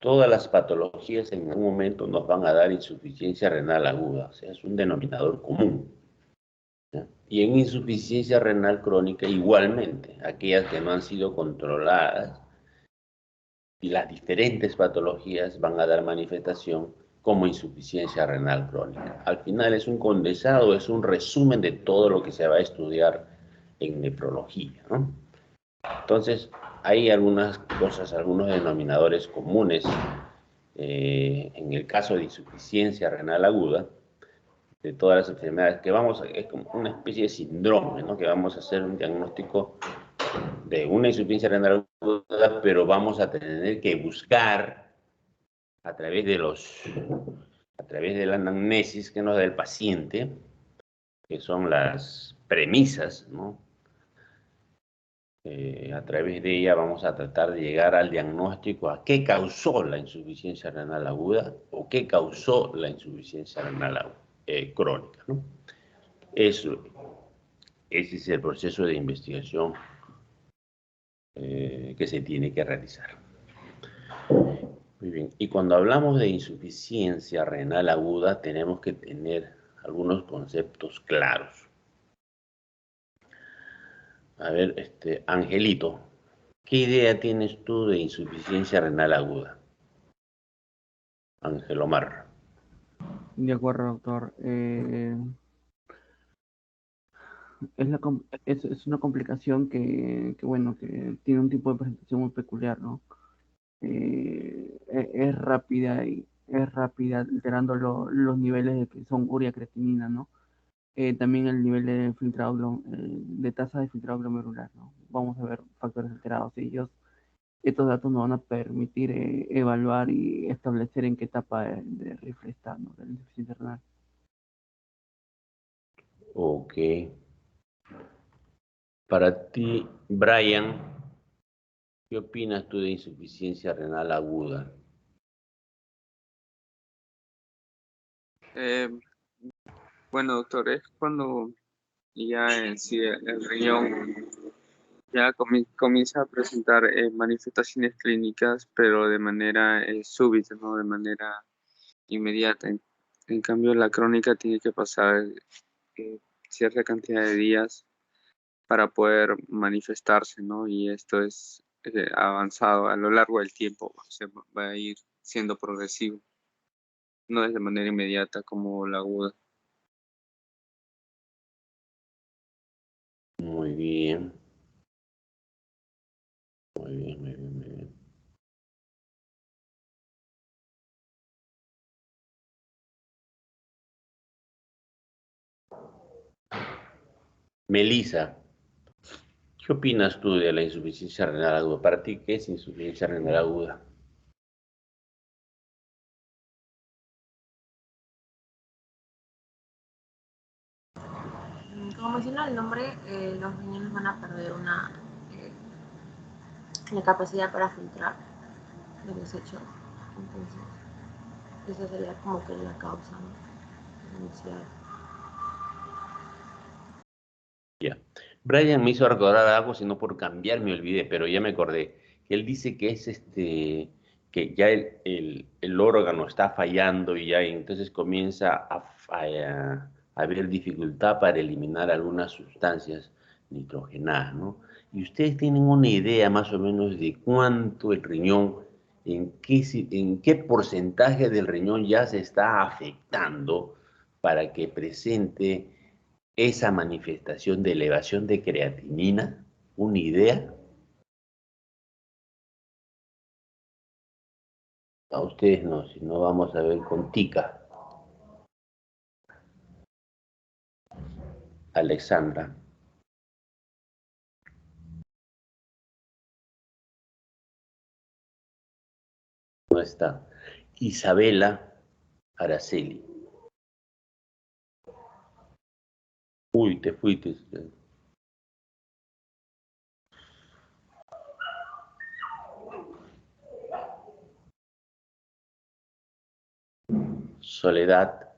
Todas las patologías en algún momento nos van a dar insuficiencia renal aguda, o sea, es un denominador común. ¿Ya? Y en insuficiencia renal crónica igualmente, aquellas que no han sido controladas y las diferentes patologías van a dar manifestación como insuficiencia renal crónica. Al final es un condensado, es un resumen de todo lo que se va a estudiar en nefrología, ¿no? Entonces, hay algunas cosas, algunos denominadores comunes en el caso de insuficiencia renal aguda, de todas las enfermedades, que vamos a, es como una especie de síndrome, ¿no? Que vamos a hacer un diagnóstico de una insuficiencia renal aguda, pero vamos a tener que buscar a través de a través de la anamnesis que nos da el paciente, que son las premisas, ¿no? A través de ella vamos a tratar de llegar al diagnóstico a qué causó la insuficiencia renal aguda o qué causó la insuficiencia renal crónica, ¿no? Eso, ese es el proceso de investigación que se tiene que realizar. Muy bien, y cuando hablamos de insuficiencia renal aguda tenemos que tener algunos conceptos claros. A ver, Angelito, ¿qué idea tienes tú de insuficiencia renal aguda? Ángel Omar. De acuerdo, doctor. Es una complicación bueno, que tiene un tipo de presentación muy peculiar, ¿no? Es rápida, alterando los niveles de que son urea creatinina, ¿no? También el nivel de de tasa de filtrado glomerular, ¿no? Vamos a ver factores alterados y estos datos nos van a permitir evaluar y establecer en qué etapa de rifle está, ¿no? De la insuficiencia renal. Ok. Para ti, Brian, ¿qué opinas tú de insuficiencia renal aguda? Eh, bueno, doctor, es cuando ya en sí el riñón ya comienza a presentar manifestaciones clínicas, pero de manera súbita, ¿no? De manera inmediata. En cambio, la crónica tiene que pasar eh, cierta cantidad de días para poder manifestarse, ¿no? Y esto es avanzado a lo largo del tiempo, se va a ir siendo progresivo, no es de manera inmediata como la aguda. Muy bien, muy bien, muy bien, muy bien. Melissa, ¿qué opinas tú de la insuficiencia renal aguda? Para ti, ¿qué es insuficiencia renal aguda? Como menciona el nombre, los riñones van a perder eh, la capacidad para filtrar los desechos. Entonces, esa sería como que la causa, ¿no? Inicial. Ya. Brian me hizo recordar algo, si no por cambiar me olvidé, pero ya me acordé. Él dice que es que ya el órgano está fallando y ya entonces comienza a haber dificultad para eliminar algunas sustancias nitrogenadas, ¿no? Y ustedes tienen una idea más o menos de cuánto el riñón, en qué porcentaje del riñón ya se está afectando para que presente esa manifestación de elevación de creatinina, una idea. A ustedes no, si no vamos a ver con Tica, Alexandra, no está. Isabela Araceli. Uy, te fuiste. Soledad.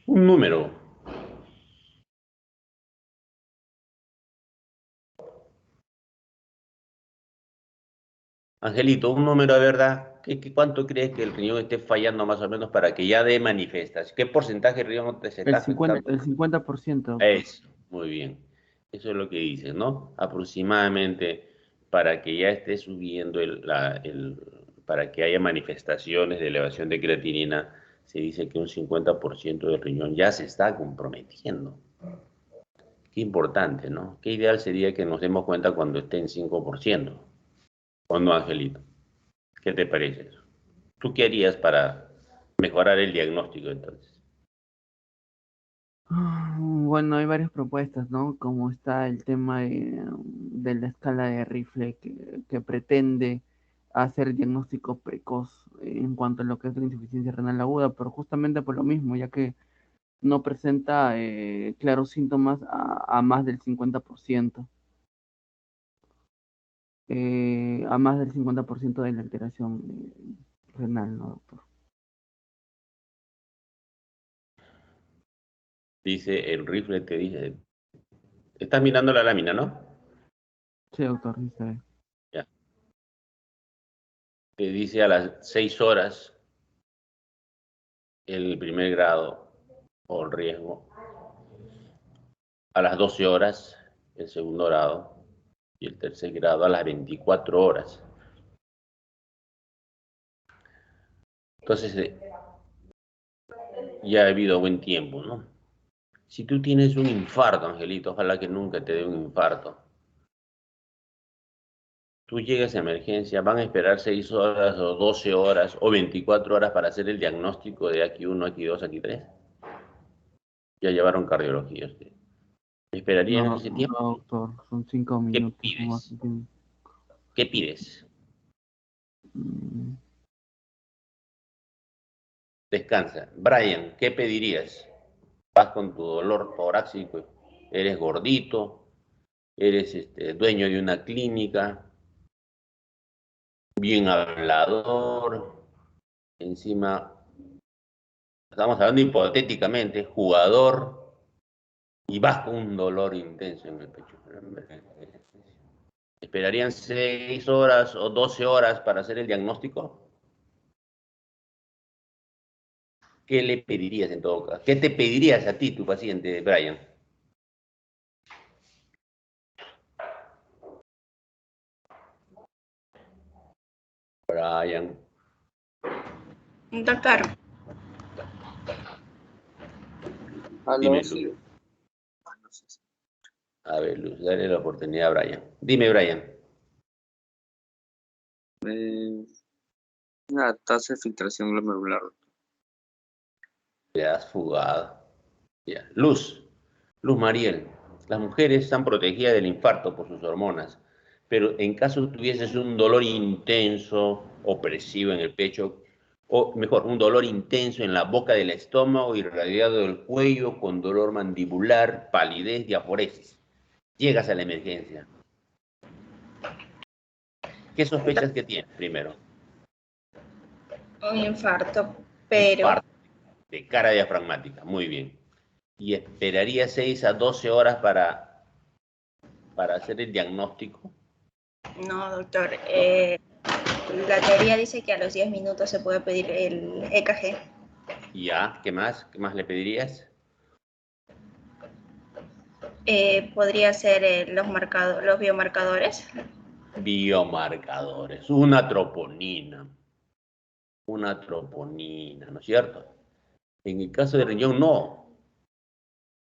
Un número. Angelito, un número de verdad, ¿cuánto crees que el riñón esté fallando más o menos para que ya dé manifestación? ¿Qué porcentaje del riñón se está afectando? El 50%, doctor. Eso, muy bien. Eso es lo que dice, ¿no? Aproximadamente para que ya esté subiendo para que haya manifestaciones de elevación de creatinina, se dice que un 50% del riñón ya se está comprometiendo. Qué importante, ¿no? Qué ideal sería que nos demos cuenta cuando esté en 5%. ¿O no, Angelito? ¿Qué te parece eso? ¿Tú qué harías para mejorar el diagnóstico entonces? Bueno, hay varias propuestas, ¿no? Como está el tema de la escala de Rifle que pretende hacer diagnóstico precoz en cuanto a lo que es la insuficiencia renal aguda, pero justamente por lo mismo, ya que no presenta claros síntomas a más del 50%, a más del 50% de la alteración renal, ¿no, doctor? Dice el rifle, te dice, estás mirando la lámina, ¿no? Sí, doctor, dice. Ya. Te dice a las 6 horas el primer grado o el riesgo, a las 12 horas el segundo grado y el tercer grado a las 24 horas. Entonces, ya ha habido buen tiempo, ¿no? Si tú tienes un infarto, Angelito, ojalá que nunca te dé un infarto. Tú llegas a emergencia, van a esperar 6 horas o 12 horas o 24 horas para hacer el diagnóstico de aquí 1, aquí 2, aquí 3. Ya llevaron cardiología usted. ¿Esperarían No, ese no, tiempo? doctor, son 5 ¿Qué minutos nomás. pides? ¿Qué pides? Mm, Descansa. Brian, ¿qué pedirías? Vas con tu dolor torácico, eres gordito, eres dueño de una clínica, bien hablador, encima, estamos hablando hipotéticamente, jugador, y vas con un dolor intenso en el pecho. ¿Esperarían 6 horas o 12 horas para hacer el diagnóstico? ¿Qué le pedirías en todo caso? ¿Qué te pedirías a ti, tu paciente, Brian? Brian. Doctor, Aló, Dime, sí. Luz. A ver, Luz, dale la oportunidad a Brian. Dime, Brian. Una tasa de filtración glomerular. Te has fugado. Ya. Luz Mariel. Las mujeres están protegidas del infarto por sus hormonas, pero en caso tuvieses un dolor intenso, opresivo en el pecho, o mejor, un dolor intenso en la boca del estómago, irradiado del cuello, con dolor mandibular, palidez, diaforesis, llegas a la emergencia. ¿Qué sospechas que tienes primero? un infarto, pero Infarto de cara diafragmática, muy bien. Y esperaría 6 a 12 horas para hacer el diagnóstico. no, doctor. La teoría dice que a los 10 minutos se puede pedir el EKG. Ya, ¿qué más? ¿Qué más le pedirías? Podría ser los biomarcadores. Biomarcadores, una troponina, ¿no es cierto? En el caso del riñón, no.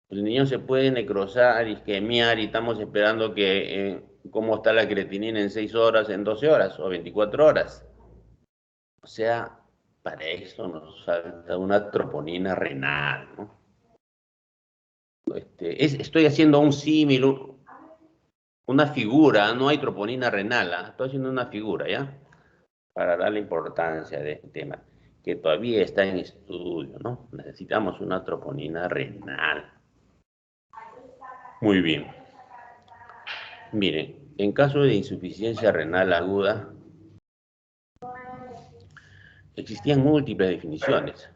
El riñón se puede necrosar, isquemiar y estamos esperando que cómo está la creatinina en 6 horas, en 12 horas o 24 horas. O sea, para eso nos falta una troponina renal, ¿no? Estoy haciendo un símil, una figura, no hay troponina renal, ¿eh? Estoy haciendo una figura, ¿ya? Para darle importancia de este tema, que todavía está en estudio, ¿no? Necesitamos una troponina renal. Muy bien. Miren, en caso de insuficiencia renal aguda, existían múltiples definiciones,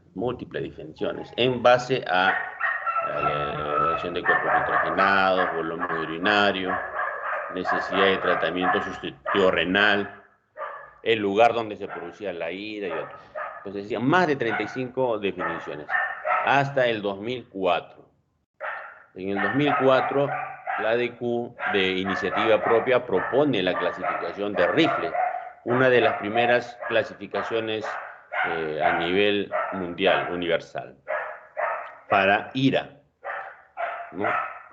en base a la evaluación de cuerpos nitrogenados, volumen urinario, necesidad de tratamiento sustitutivo renal, el lugar donde se producía la ira y otros. Entonces decían más de 35 definiciones, hasta el 2004. En el 2004, la ADQ de iniciativa propia propone la clasificación de rifle, una de las primeras clasificaciones a nivel mundial, universal, para IRA, ¿no?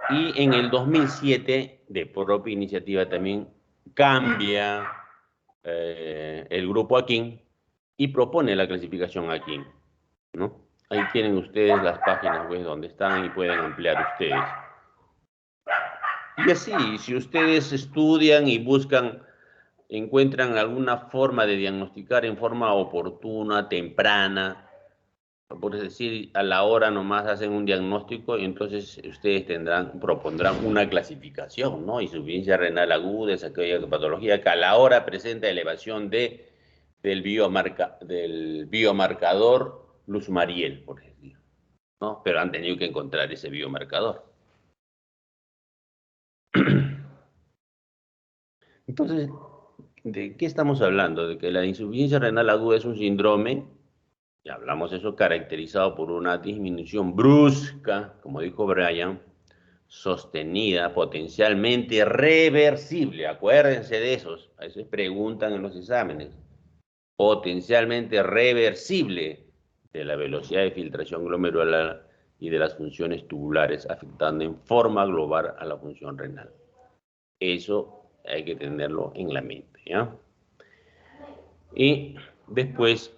Y en el 2007, de propia iniciativa también, cambia el grupo Akin y propone la clasificación Akin, ¿no? Ahí tienen ustedes las páginas web donde están y pueden ampliar ustedes. Y así, si ustedes estudian y buscan, encuentran alguna forma de diagnosticar en forma oportuna, temprana, por decir, a la hora nomás hacen un diagnóstico y entonces ustedes propondrán una clasificación, ¿no? Insuficiencia renal aguda es aquella patología que a la hora presenta elevación del biomarcador Luz Mariel, por decir, ¿no? Pero han tenido que encontrar ese biomarcador. Entonces, ¿de qué estamos hablando? De que la insuficiencia renal aguda es un síndrome, ya hablamos eso, caracterizado por una disminución brusca, como dijo Brian, sostenida, potencialmente reversible. Acuérdense de esos, a veces preguntan en los exámenes. Potencialmente reversible de la velocidad de filtración glomerular y de las funciones tubulares, afectando en forma global a la función renal. Eso hay que tenerlo en la mente, ¿ya? Y después,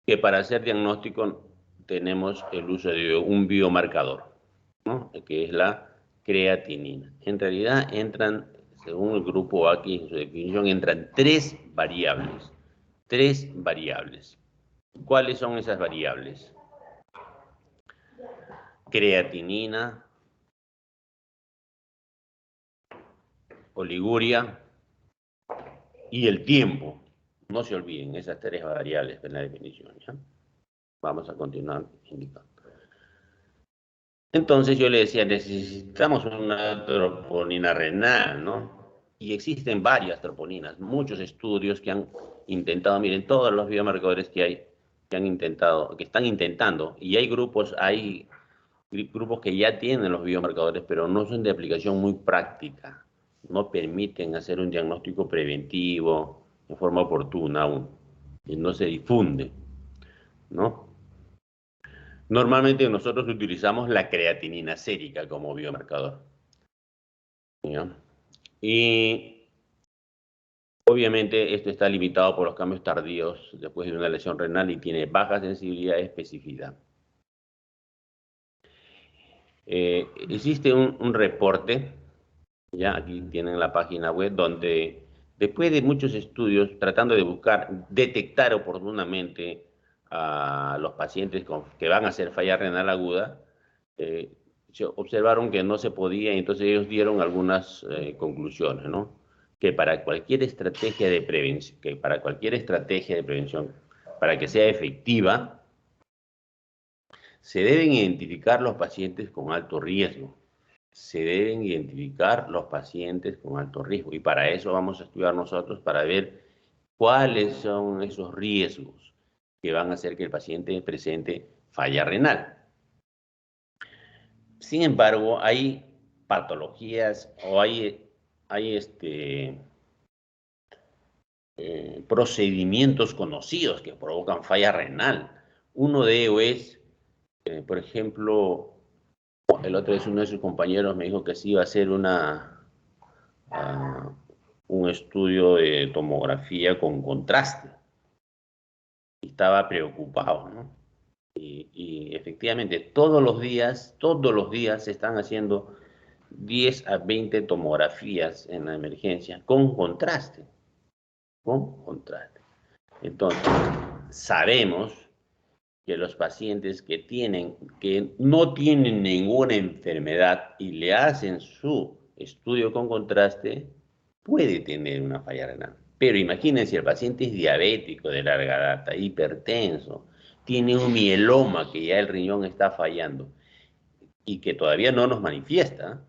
que para hacer diagnóstico tenemos el uso de un biomarcador, ¿no? Que es la creatinina. En realidad entran, según el grupo aquí en su definición, entran tres variables. Tres variables. ¿Cuáles son esas variables? Creatinina, oliguria y el tiempo. No se olviden esas tres variables en la definición, ¿ya? Vamos a continuar indicando. Entonces yo le decía, necesitamos una troponina renal, ¿no? Y existen varias troponinas, muchos estudios que han intentado, miren, todos los biomarcadores que hay, que están intentando, y hay grupos que ya tienen los biomarcadores, pero no son de aplicación muy práctica, no permiten hacer un diagnóstico preventivo de forma oportuna aún, y no se difunde, ¿no? Normalmente nosotros utilizamos la creatinina sérica como biomarcador, ¿ya? Y obviamente esto está limitado por los cambios tardíos después de una lesión renal y tiene baja sensibilidad y especificidad. Existe un reporte, ya aquí tienen la página web, donde después de muchos estudios tratando de detectar oportunamente a los pacientes que van a hacer falla renal aguda, se observaron que no se podía y entonces ellos dieron algunas conclusiones, ¿no? Que para cualquier estrategia de prevención, para que sea efectiva, se deben identificar los pacientes con alto riesgo. Se deben identificar los pacientes con alto riesgo. Y para eso vamos a estudiar nosotros para ver cuáles son esos riesgos que van a hacer que el paciente presente falla renal. Sin embargo, hay patologías o hay procedimientos conocidos que provocan falla renal. Uno de ellos es, por ejemplo, el otro es uno de sus compañeros me dijo que sí iba a hacer un estudio de tomografía con contraste. Estaba preocupado, ¿no? Y efectivamente todos los días se están haciendo 10 a 20 tomografías en la emergencia con contraste. Entonces, sabemos que los pacientes que no tienen ninguna enfermedad y le hacen su estudio con contraste, puede tener una falla renal. Pero imagínense, el paciente es diabético de larga data, hipertenso, tiene un mieloma que ya el riñón está fallando y que todavía no nos manifiesta,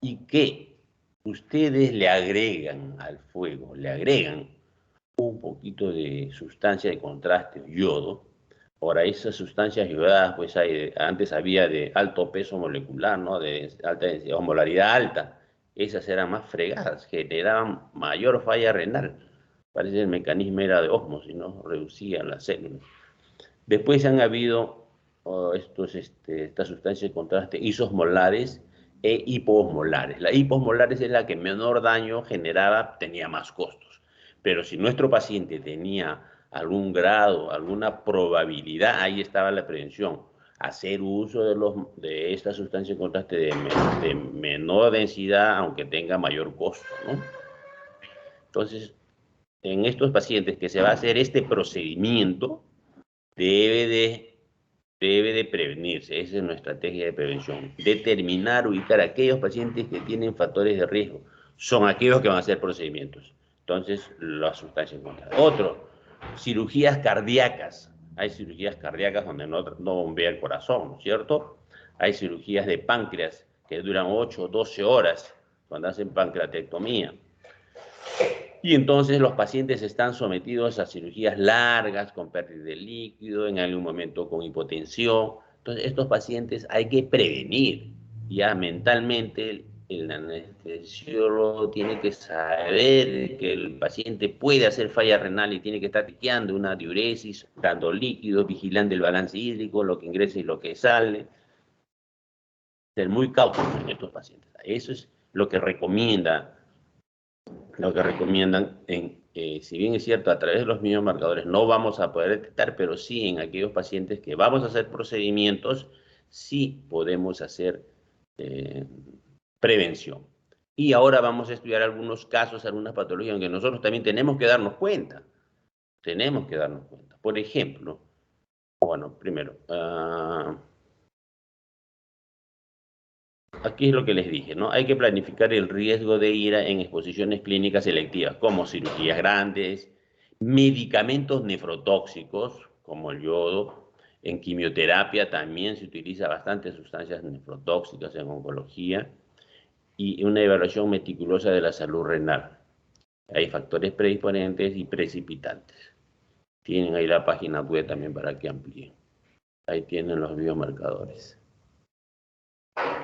y que ustedes le agregan al fuego, le agregan un poquito de sustancia de contraste, yodo. Ahora, esas sustancias yodadas, pues antes había de alto peso molecular, ¿no? De alta densidad, o molaridad alta. Esas eran más fregadas, generaban mayor falla renal. Parece que el mecanismo era de ósmosis, ¿no? Reducían las células. Después han habido estas sustancias de contraste isosmolares e hiposmolares. La hiposmolares es la que menor daño generaba, tenía más costos. Pero si nuestro paciente tenía algún grado, alguna probabilidad, ahí estaba la prevención. Hacer uso de esta sustancia de contraste de menor densidad, aunque tenga mayor costo, ¿no? Entonces, en estos pacientes que se va a hacer este procedimiento, debe de prevenirse. Esa es nuestra estrategia de prevención. Determinar, ubicar a aquellos pacientes que tienen factores de riesgo. Son aquellos que van a hacer procedimientos. Entonces, las sustancias encontradas. Otro, cirugías cardíacas. Hay cirugías cardíacas donde no bombea el corazón, ¿no es cierto? Hay cirugías de páncreas que duran 8 o 12 horas cuando hacen pancreatectomía. Y entonces los pacientes están sometidos a cirugías largas, con pérdida de líquido, en algún momento con hipotensión. Entonces, estos pacientes hay que prevenir. Ya mentalmente el anestesiólogo tiene que saber que el paciente puede hacer falla renal y tiene que estar chequeando una diuresis, dando líquidos, vigilando el balance hídrico, lo que ingresa y lo que sale. Ser muy cautos en estos pacientes. Eso es lo que recomiendan, si bien es cierto, a través de los biomarcadores no vamos a poder detectar, pero sí en aquellos pacientes que vamos a hacer procedimientos, sí podemos hacer prevención. Y ahora vamos a estudiar algunos casos, algunas patologías, en que nosotros también tenemos que darnos cuenta. Tenemos que darnos cuenta. Por ejemplo, bueno, primero, aquí es lo que les dije, ¿no? Hay que planificar el riesgo de ira en exposiciones clínicas selectivas, como cirugías grandes, medicamentos nefrotóxicos, como el yodo. En quimioterapia también se utiliza bastantes sustancias nefrotóxicas en oncología. Y una evaluación meticulosa de la salud renal. Hay factores predisponentes y precipitantes. Tienen ahí la página web también para que amplíen. Ahí tienen los biomarcadores.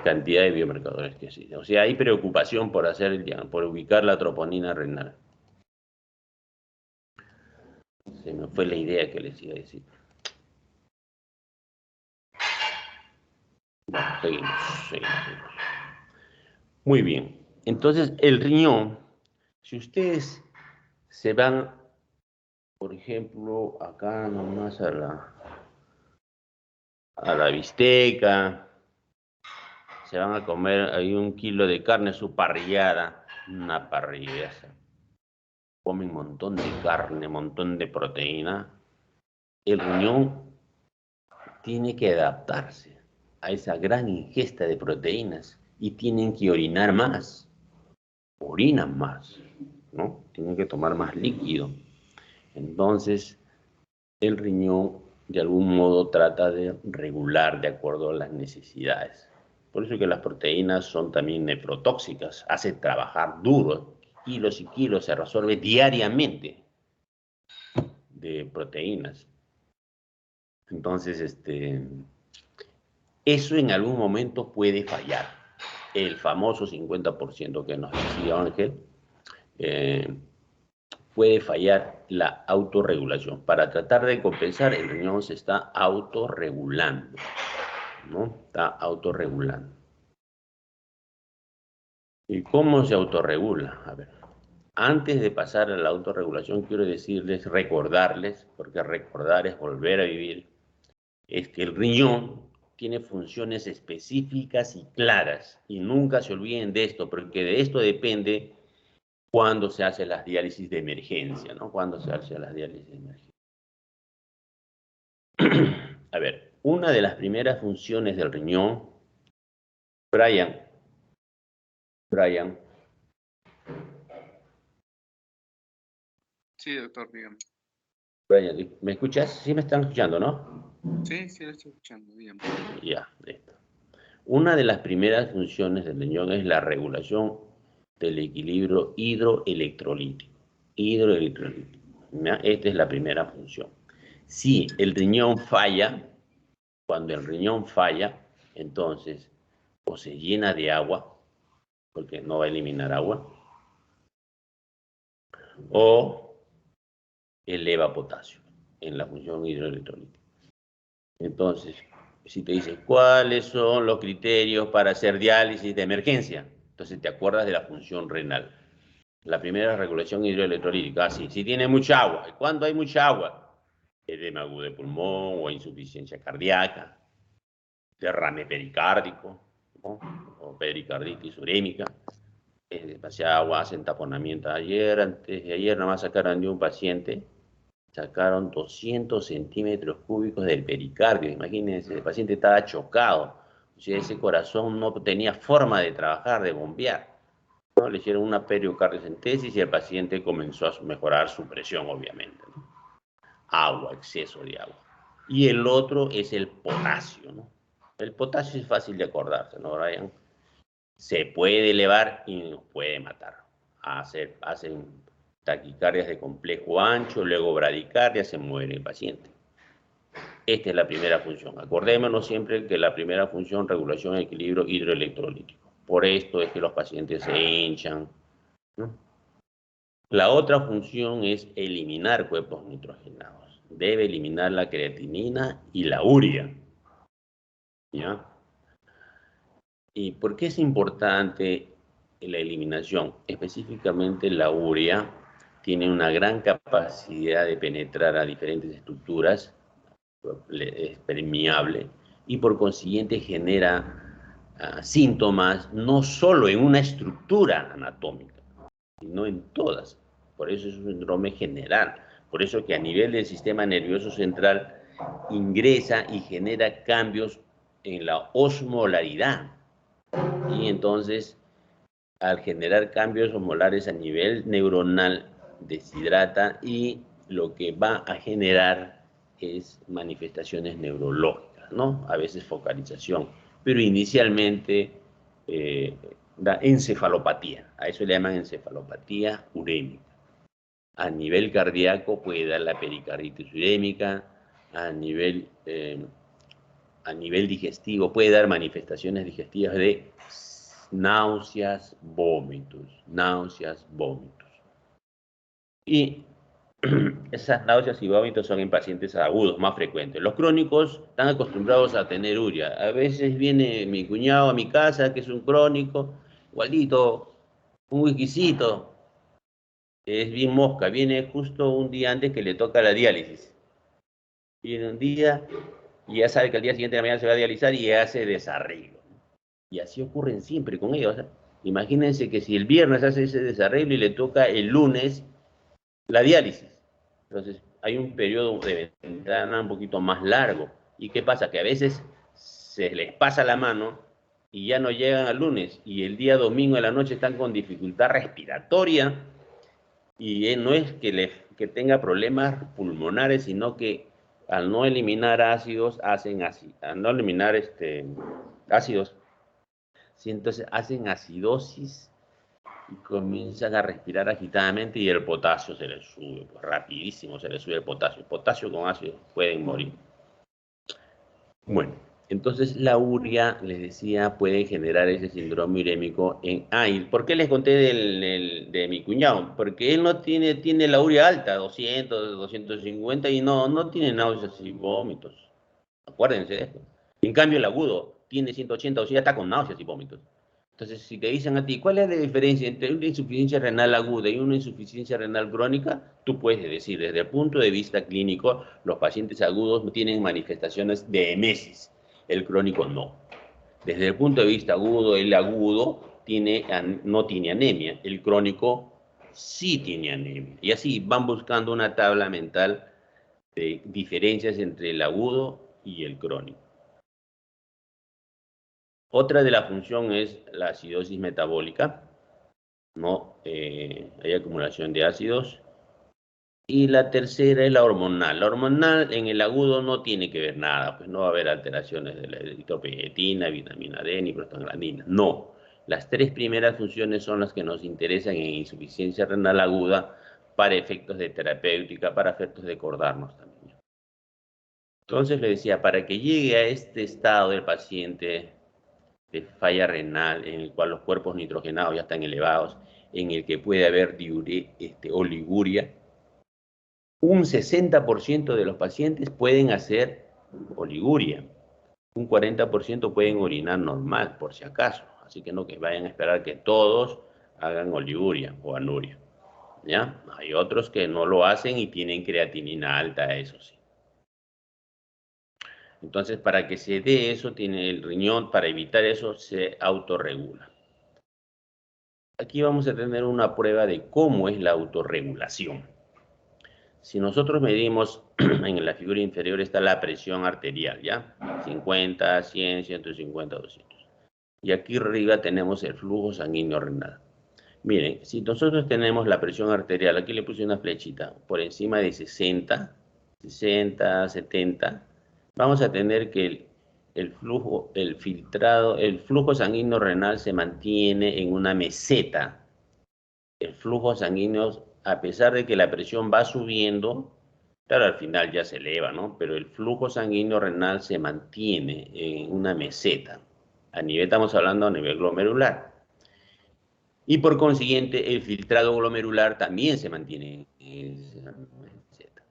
Cantidad de biomarcadores que existen. O sea, hay preocupación por ubicar la troponina renal. Se me fue la idea que les iba a decir. Bueno, seguimos. Muy bien. Entonces, el riñón, si ustedes se van, por ejemplo, acá nomás a la bisteca, se van a comer ahí 1 kilo de carne, su parrillada, una parrilla. Comen un montón de carne, un montón de proteína. El riñón tiene que adaptarse a esa gran ingesta de proteínas y tienen que orinar más. Orinan más, ¿no? Tienen que tomar más líquido. Entonces, el riñón de algún modo trata de regular de acuerdo a las necesidades. Por eso que las proteínas son también nefrotóxicas, hace trabajar duro, kilos y kilos, se resuelve diariamente de proteínas. Entonces, eso en algún momento puede fallar. El famoso 50% que nos decía Ángel, puede fallar la autorregulación. Para tratar de compensar, el riñón se está autorregulando, ¿no? Está autorregulando. ¿Y cómo se autorregula? A ver, antes de pasar a la autorregulación, quiero decirles, recordarles, porque recordar es volver a vivir, es que el riñón tiene funciones específicas y claras, y nunca se olviden de esto, porque de esto depende cuando se hace las diálisis de emergencia, ¿no? Cuando se hace las diálisis de emergencia. A ver, una de las primeras funciones del riñón, Brian. Sí, doctor, dígame. Brian, ¿me escuchas? Sí me están escuchando, ¿no? Sí, lo estoy escuchando, dígame. Ya, listo. Una de las primeras funciones del riñón es la regulación del equilibrio hidroelectrolítico. ¿Ya? Esta es la primera función. Si el riñón falla, cuando el riñón falla, entonces o se llena de agua, porque no va a eliminar agua, o eleva potasio en la función hidroelectrolítica. Entonces, si te dicen, ¿cuáles son los criterios para hacer diálisis de emergencia? Entonces te acuerdas de la función renal. La primera es regulación hidroelectrolítica. Así, si tiene mucha agua. ¿Y cuándo hay mucha agua? Edema agudo de pulmón o insuficiencia cardíaca, derrame pericárdico, ¿no? O pericarditis urémica. Demasiada agua, hacen taponamiento. Antes de ayer, nada más sacaron de un paciente, sacaron 200 centímetros cúbicos del pericardio. Imagínense, el paciente estaba chocado. O sea, ese corazón no tenía forma de trabajar, de bombear, ¿no? Le hicieron una periocardiocentesis y el paciente comenzó a mejorar su presión, obviamente, ¿no? Agua, exceso de agua. Y el otro es el potasio, ¿no? El potasio es fácil de acordarse, ¿no, Brian? Se puede elevar y nos puede matar. Hacen taquicardias de complejo ancho, luego bradicardia, se muere el paciente. Esta es la primera función. Acordémonos siempre que la primera función, regulación, equilibrio hidroelectrolítico. Por esto es que los pacientes se hinchan, ¿no? La otra función es eliminar cuerpos nitrogenados. Debe eliminar la creatinina y la urea, ¿ya? ¿Y por qué es importante la eliminación? Específicamente la urea tiene una gran capacidad de penetrar a diferentes estructuras, es permeable y por consiguiente genera síntomas no solo en una estructura anatómica, sino en todas. Por eso es un síndrome general. Por eso que a nivel del sistema nervioso central ingresa y genera cambios en la osmolaridad. Y entonces, al generar cambios osmolares a nivel neuronal, deshidrata y lo que va a generar es manifestaciones neurológicas, ¿no? A veces focalización, pero inicialmente da encefalopatía. A eso le llaman encefalopatía urémica. A nivel cardíaco puede dar la pericarditis urémica, a nivel digestivo puede dar manifestaciones digestivas de náuseas, vómitos, náuseas, vómitos. Y esas náuseas y vómitos son en pacientes agudos más frecuentes. Los crónicos están acostumbrados a tener urea. A veces viene mi cuñado a mi casa, que es un crónico, igualito, un whiskycito, es bien mosca, viene justo un día antes que le toca la diálisis. Viene un día y ya sabe que al día siguiente de la mañana se va a dializar y hace desarreglo. Y así ocurren siempre con ellos. Imagínense que si el viernes hace ese desarreglo y le toca el lunes la diálisis. Entonces hay un periodo de ventana un poquito más largo. ¿Y qué pasa? Que a veces se les pasa la mano y ya no llegan al lunes y el día domingo de la noche están con dificultad respiratoria y no es que tenga problemas pulmonares, sino que al no eliminar ácidos, al no eliminar ácidos, sí, entonces hacen acidosis y comienzan a respirar agitadamente y el potasio se les sube, pues rapidísimo se les sube el potasio. El potasio con ácido pueden morir. Bueno, entonces la urea, les decía, puede generar ese síndrome urémico ¿y por qué les conté de mi cuñado? Porque él no tiene la urea alta, 200, 250, y no tiene náuseas y vómitos. Acuérdense de esto. En cambio, el agudo tiene 180, o sea, está con náuseas y vómitos. Entonces, si te dicen a ti, ¿cuál es la diferencia entre una insuficiencia renal aguda y una insuficiencia renal crónica? Tú puedes decir, desde el punto de vista clínico, los pacientes agudos tienen manifestaciones de emesis, el crónico no. Desde el punto de vista agudo, el agudo no tiene anemia, el crónico sí tiene anemia. Y así van buscando una tabla mental de diferencias entre el agudo y el crónico. Otra de la función es la acidosis metabólica, ¿no? Hay acumulación de ácidos. Y la tercera es la hormonal. La hormonal en el agudo no tiene que ver nada, pues no va a haber alteraciones de la eritropoyetina, vitamina D, ni prostaglandina. No. Las tres primeras funciones son las que nos interesan en insuficiencia renal aguda, para efectos de terapéutica, para efectos de acordarnos también. Entonces le decía, para que llegue a este estado del paciente de falla renal, en el cual los cuerpos nitrogenados ya están elevados, en el que puede haber oliguria, un 60% de los pacientes pueden hacer oliguria. Un 40% pueden orinar normal, por si acaso. Así que no que vayan a esperar que todos hagan oliguria o anuria. ¿Ya? Hay otros que no lo hacen y tienen creatinina alta, eso sí. Entonces, para que se dé eso, tiene el riñón, para evitar eso, se autorregula. Aquí vamos a tener una prueba de cómo es la autorregulación. Si nosotros medimos, en la figura inferior está la presión arterial, ¿ya? 50, 100, 150, 200. Y aquí arriba tenemos el flujo sanguíneo renal. Miren, si nosotros tenemos la presión arterial, aquí le puse una flechita, por encima de 60, 60, 70, vamos a tener que el flujo sanguíneo renal se mantiene en una meseta. El flujo sanguíneo, a pesar de que la presión va subiendo, claro, al final ya se eleva, ¿no? Pero el flujo sanguíneo renal se mantiene en una meseta. Estamos hablando a nivel glomerular. Y por consiguiente, el filtrado glomerular también se mantiene en esa meseta.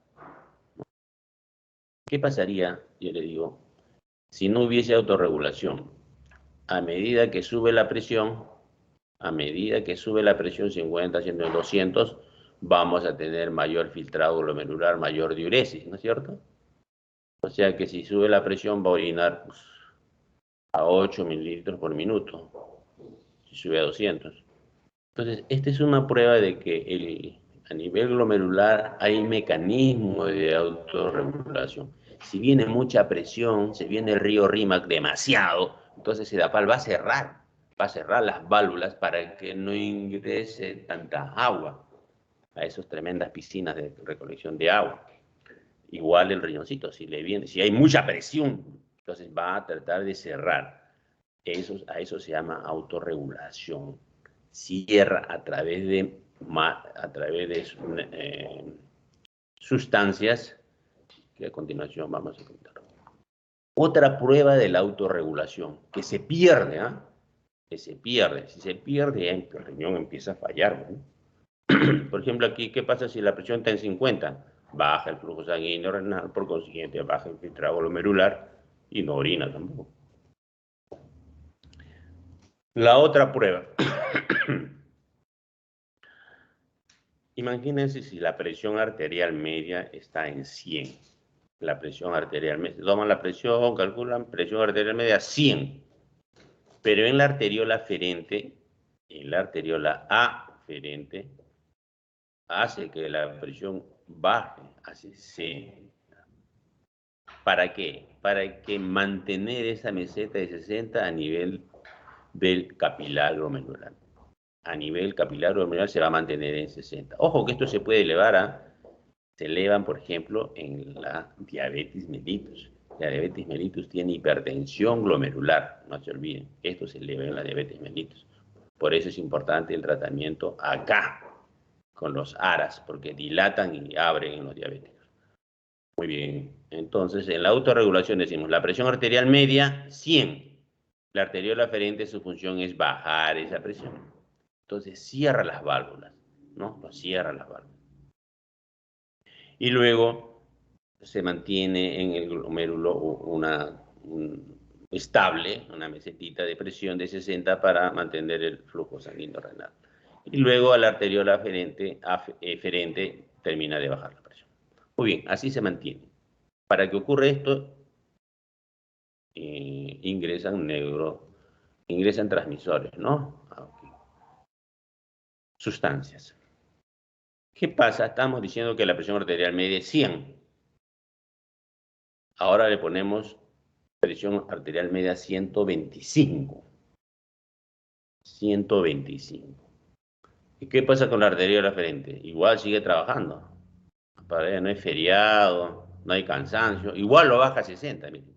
¿Qué pasaría, yo le digo, si no hubiese autorregulación? A medida que sube la presión, 50, 100, 200, vamos a tener mayor filtrado glomerular, mayor diuresis, ¿no es cierto? O sea que si sube la presión va a orinar a 8 mililitros por minuto, si sube a 200. Entonces, esta es una prueba de que a nivel glomerular hay mecanismos de autorregulación. Si viene mucha presión, si viene el río Rímac demasiado, entonces Sedapal va a cerrar las válvulas para que no ingrese tanta agua a esas tremendas piscinas de recolección de agua. Igual el riñoncito, si hay mucha presión, entonces va a tratar de cerrar. A eso se llama autorregulación. Cierra a través de sustancias que a continuación vamos a comentar. Otra prueba de la autorregulación, que se pierde, que se pierde. Si se pierde, el riñón empieza a fallar, ¿no? Por ejemplo, aquí, ¿qué pasa si la presión está en 50? Baja el flujo sanguíneo renal, por consiguiente, baja el filtrado glomerular y no orina tampoco. La otra prueba. Imagínense si la presión arterial media está en 100. La presión arterial media. Toman la presión, calculan presión arterial media 100. Pero en la arteriola aferente, aferente, hace que la presión baje a 60. ¿Para qué? Para que mantener esa meseta de 60 a nivel del capilar glomerular. A nivel capilar glomerular se va a mantener en 60. Ojo que esto se puede elevar se elevan, por ejemplo, en la diabetes mellitus. La diabetes mellitus tiene hipertensión glomerular, no se olviden. Esto se eleva en la diabetes mellitus. Por eso es importante el tratamiento acá, con los ARAS, porque dilatan y abren en los diabéticos. Muy bien. Entonces, en la autorregulación decimos, la presión arterial media, 100. La arteriola aferente, su función es bajar esa presión. Entonces, cierra las válvulas, ¿no? Cierra las válvulas. Y luego se mantiene en el glomérulo estable, una mesetita de presión de 60 para mantener el flujo sanguíneo renal. Y luego a la arteriola eferente termina de bajar la presión. Muy bien, así se mantiene. Para que ocurra esto, ingresan transmisores, ¿no? Okay. Sustancias. ¿Qué pasa? Estamos diciendo que la presión arterial media es 100. Ahora le ponemos presión arterial media 125. 125. ¿Y qué pasa con la arteriola aferente? Igual sigue trabajando. Para ella no hay feriado, no hay cansancio. Igual lo baja a 60. Miren.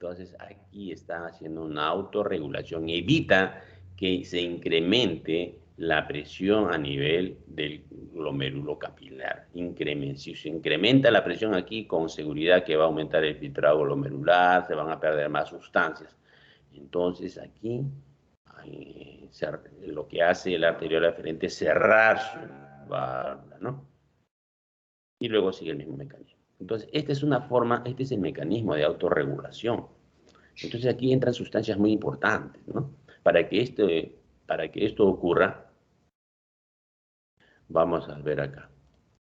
Entonces aquí está haciendo una autorregulación. Evita que se incremente la presión a nivel del glomérulo capilar. Si se incrementa la presión aquí, con seguridad que va a aumentar el filtrado glomerular, se van a perder más sustancias. Entonces aquí lo que hace la arteriola aferente es cerrar su válvula, ¿no? Y luego sigue el mismo mecanismo. Entonces, este es el mecanismo de autorregulación. Entonces aquí entran sustancias muy importantes, ¿no? Para que esto ocurra, vamos a ver acá.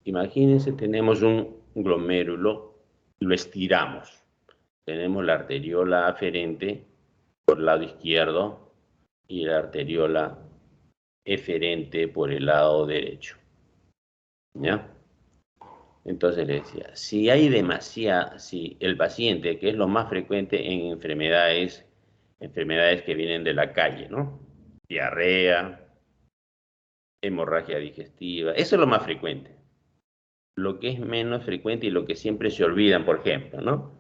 Imagínense, tenemos un glomérulo, lo estiramos. Tenemos la arteriola aferente por el lado izquierdo y la arteriola eferente por el lado derecho. ¿Ya? Entonces le decía, si el paciente, que es lo más frecuente en enfermedades que vienen de la calle, ¿no? Diarrea, hemorragia digestiva, eso es lo más frecuente. Lo que es menos frecuente y lo que siempre se olvidan, por ejemplo, ¿no?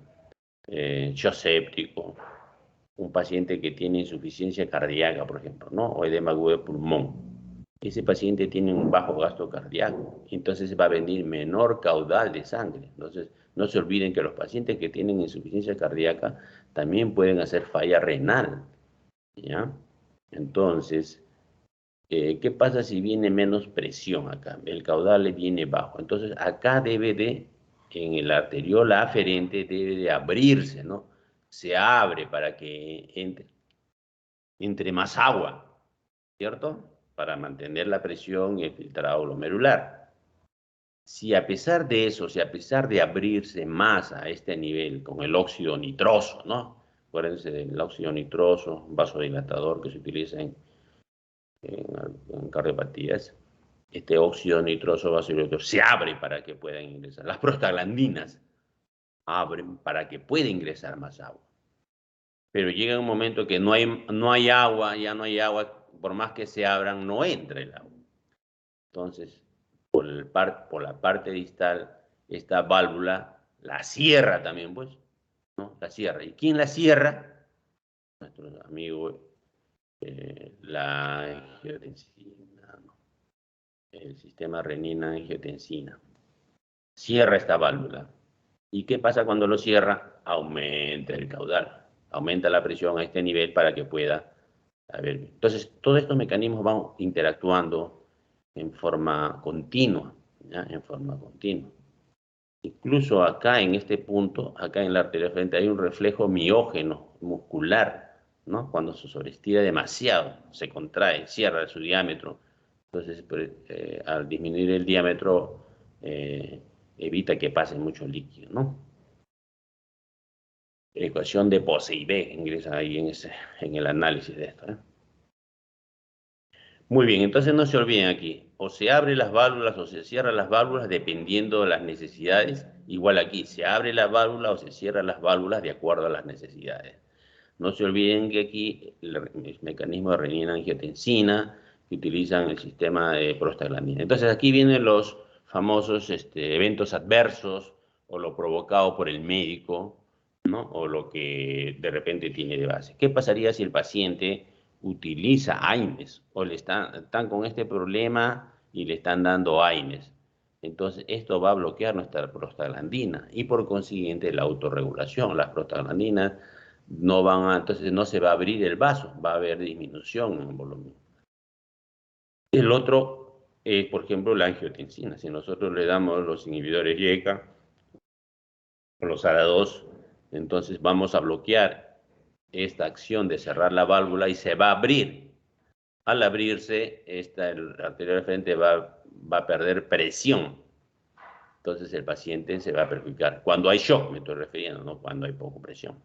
Shock séptico, un paciente que tiene insuficiencia cardíaca, por ejemplo, ¿no? O edema agudo de pulmón. Ese paciente tiene un bajo gasto cardíaco, entonces va a venir menor caudal de sangre. Entonces, no se olviden que los pacientes que tienen insuficiencia cardíaca también pueden hacer falla renal, ¿ya? Entonces, ¿qué pasa si viene menos presión acá? El caudal le viene bajo. Entonces, acá en la arteriola aferente debe de abrirse, ¿no? Se abre para que entre más agua, ¿cierto? Para mantener la presión y el filtrado glomerular. Si a pesar de eso, si a pesar de abrirse más a este nivel con el óxido nitroso, ¿no? Acuérdense del óxido nitroso, vasodilatador que se utiliza en cardiopatías. Este óxido nitroso vasodilatador se abre para que puedan ingresar. Las prostaglandinas abren para que pueda ingresar más agua. Pero llega un momento que no hay agua, ya no hay agua, por más que se abran, no entra el agua. Entonces, por la parte distal, esta válvula la cierra también, pues, ¿no? La cierra. ¿Y quién la cierra? Nuestro amigo, la angiotensina, ¿no? El sistema renina-angiotensina. Cierra esta válvula. ¿Y qué pasa cuando lo cierra? Aumenta el caudal, aumenta la presión a este nivel para que pueda haber. Entonces, todos estos mecanismos van interactuando en forma continua, ¿ya? En forma continua. Incluso acá en este punto, acá en la arteria frente, hay un reflejo miógeno muscular, ¿no? Cuando se sobreestira demasiado, se contrae, cierra su diámetro. Entonces, al disminuir el diámetro, evita que pase mucho líquido, ¿no? Ecuación de Bose y B ingresa ahí en el análisis de esto, ¿eh? Muy bien, entonces no se olviden aquí, o se abren las válvulas o se cierran las válvulas dependiendo de las necesidades. Igual aquí, se abre la válvula o se cierran las válvulas de acuerdo a las necesidades. No se olviden que aquí el mecanismo de renina-angiotensina, que utilizan el sistema de prostaglandina. Entonces aquí vienen los famosos eventos adversos o lo provocado por el médico, ¿no? O lo que de repente tiene de base. ¿Qué pasaría si el paciente utiliza AINES o están con este problema y le están dando AINES? Entonces esto va a bloquear nuestra prostaglandina y por consiguiente la autorregulación. Las prostaglandinas entonces no se va a abrir el vaso, va a haber disminución en el volumen. El otro es, por ejemplo, la angiotensina. Si nosotros le damos los inhibidores YECA o los ARA2, entonces vamos a bloquear esta acción de cerrar la válvula y se va a abrir. Al abrirse, la arteria de frente va a perder presión. Entonces el paciente se va a perjudicar. Cuando hay shock, me estoy refiriendo, no cuando hay poca presión.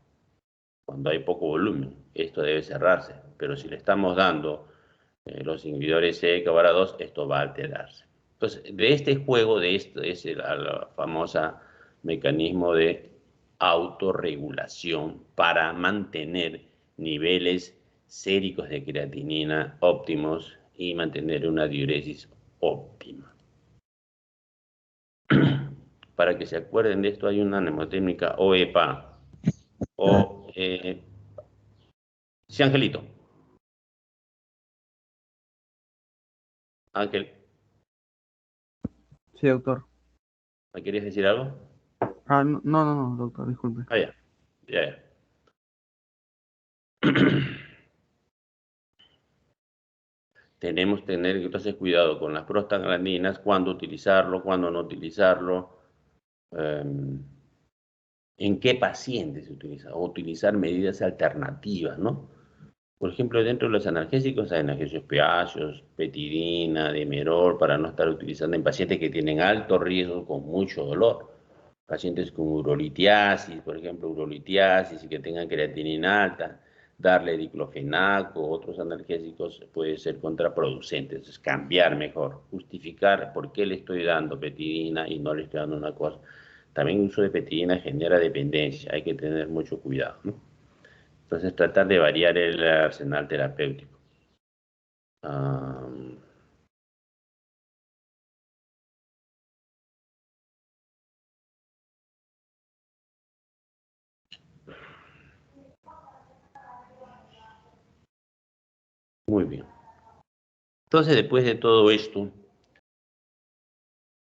Cuando hay poco volumen, esto debe cerrarse. Pero si le estamos dando los inhibidores CECA o ARA2, esto va a alterarse. Entonces, de este juego, de esto es la famosa mecanismo de autorregulación para mantener niveles séricos de creatinina óptimos y mantener una diuresis óptima. Para que se acuerden de esto, hay una mnemotécnica OEPA. Sí, Angelito. Ángel, Sí, doctor. ¿me querías decir algo? No, doctor, disculpe. Ah, ya, ya. Tenemos que tener entonces cuidado con las prostaglandinas, cuándo utilizarlo, cuándo no utilizarlo, en qué pacientes se utiliza, o utilizar medidas alternativas, ¿no? Por ejemplo, dentro de los analgésicos hay analgésicos opiáceos, petidina, demerol, para no estar utilizando en pacientes que tienen alto riesgo con mucho dolor. Pacientes con urolitiasis, por ejemplo, urolitiasis y que tengan creatinina alta, darle diclofenaco, otros analgésicos puede ser contraproducente. Entonces, cambiar mejor, justificar por qué le estoy dando petidina y no le estoy dando una cosa. También el uso de petidina genera dependencia, hay que tener mucho cuidado, ¿no? Entonces, tratar de variar el arsenal terapéutico. Muy bien. Entonces, después de todo esto,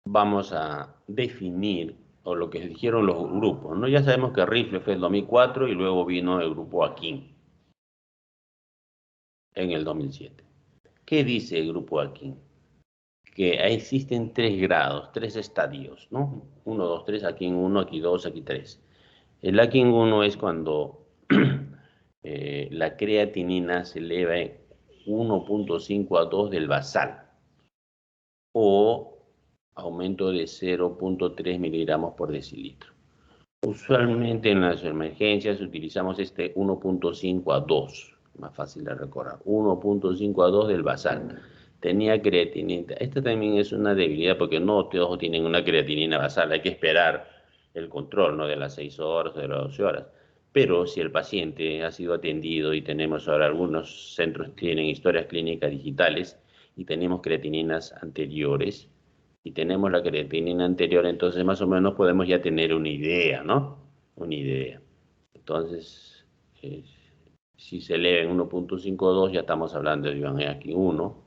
vamos a definir, o lo que dijeron los grupos, ¿no? Ya sabemos que Rifle fue el 2004 y luego vino el grupo Akin en el 2007. ¿Qué dice el grupo Akin? Que existen 3 grados, 3 estadios, ¿no? 1, 2, 3, Akin 1, aquí 2, aquí 3. El Akin 1 es cuando la creatinina se eleva en 1.5 a 2 del basal, o aumento de 0.3 miligramos por decilitro. Usualmente en las emergencias utilizamos este 1.5 a 2, más fácil de recordar, 1.5 a 2 del basal. Tenía creatinina. Esta también es una debilidad porque no todos tienen una creatinina basal, hay que esperar el control, ¿no? De las 6 horas o de las 12 horas. Pero si el paciente ha sido atendido y tenemos ahora algunos centros tienen historias clínicas digitales y tenemos creatininas anteriores, y tenemos la creatinina anterior, entonces más o menos podemos ya tener una idea, ¿no? Una idea. Entonces, si se eleva en 1.52, ya estamos hablando de un aquí 1,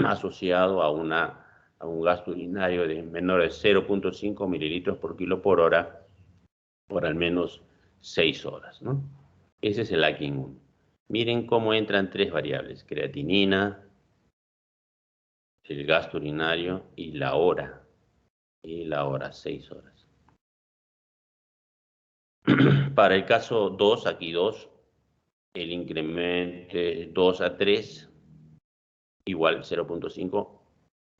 asociado a un gasto urinario de menor de 0.5 mililitros por kilo por hora por al menos 6 horas, ¿no? Ese es el AKIN 1. Miren cómo entran 3 variables: creatinina, el gasto urinario y la hora. 6 horas. Para el caso 2, aquí 2, el incremento es 2 a 3, igual 0.5,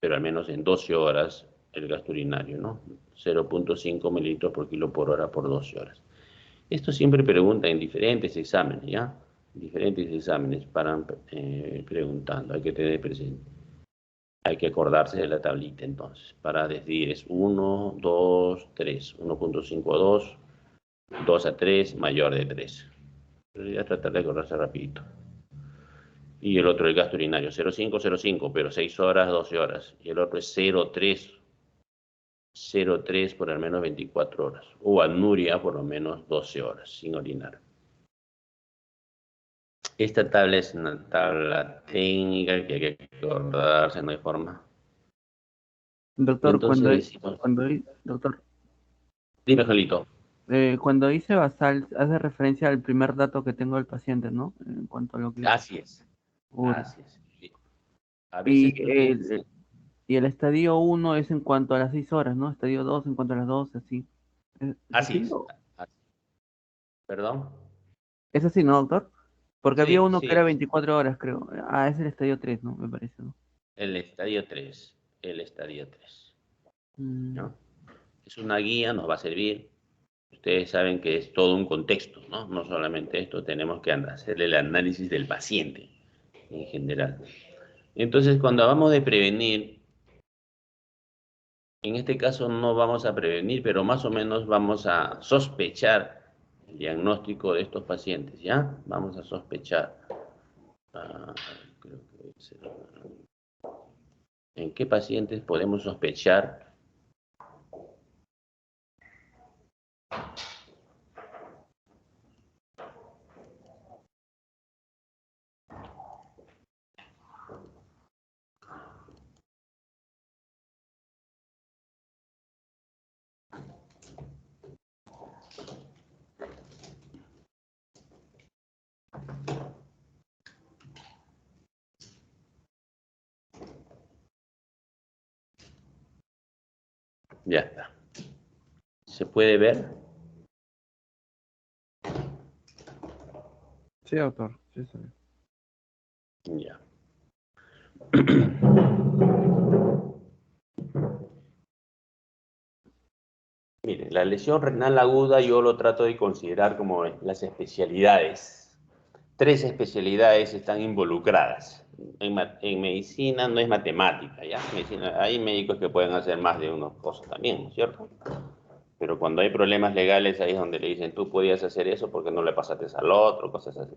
pero al menos en 12 horas el gasto urinario, ¿no? 0.5 mililitros por kilo por hora por 12 horas. Esto siempre pregunta en diferentes exámenes, ¿ya? Diferentes exámenes paran preguntando, hay que tener presente. Hay que acordarse de la tablita entonces, para decidir es 1, 2, 3, 1.5 a 2, 2 a 3, mayor de 3. Pero voy a tratar de acordarse rapidito. Y el otro, el gasto urinario, 0,5, 0,5, pero 6 horas, 12 horas. Y el otro es 0,3, 0,3 por al menos 24 horas. O anuria por lo menos 12 horas sin orinar. Esta tabla es una tabla técnica que hay que acordarse, no hay forma. Doctor, Entonces, doctor, dime, Jolito. cuando dice basal, hace referencia al primer dato que tengo del paciente, ¿no? En cuanto a lo que Así es. cura. Así es. A veces Y tú tienes... y el estadio 1 es en cuanto a las 6 horas, ¿no? Estadio 2 en cuanto a las 12, así. ¿Es Así así? es. ¿Perdón? ¿Es así, no, doctor? Porque había Sí, uno que sí. era 24 horas, creo. Ah, es el estadio 3, ¿no? Me parece, ¿no? El estadio 3. El estadio 3. Mm, ¿No? Es una guía, nos va a servir. Ustedes saben que es todo un contexto, ¿no? No solamente esto, tenemos que hacer el análisis del paciente en general. Entonces, cuando hablamos de prevenir, en este caso no vamos a prevenir, pero más o menos vamos a sospechar el diagnóstico de estos pacientes, ¿ya? Vamos a sospechar. Creo que ¿en qué pacientes podemos sospechar? Ya está. ¿Se puede ver? Sí, doctor. Sí, sí. Ya. Mire, la lesión renal aguda yo lo trato de considerar como las especialidades. 3 especialidades están involucradas. En medicina no es matemática, ¿ya? Medicina, hay médicos que pueden hacer más de una cosa también, ¿no es cierto? Pero cuando hay problemas legales, ahí es donde le dicen, tú podías hacer eso porque no le pasaste al otro, cosas así.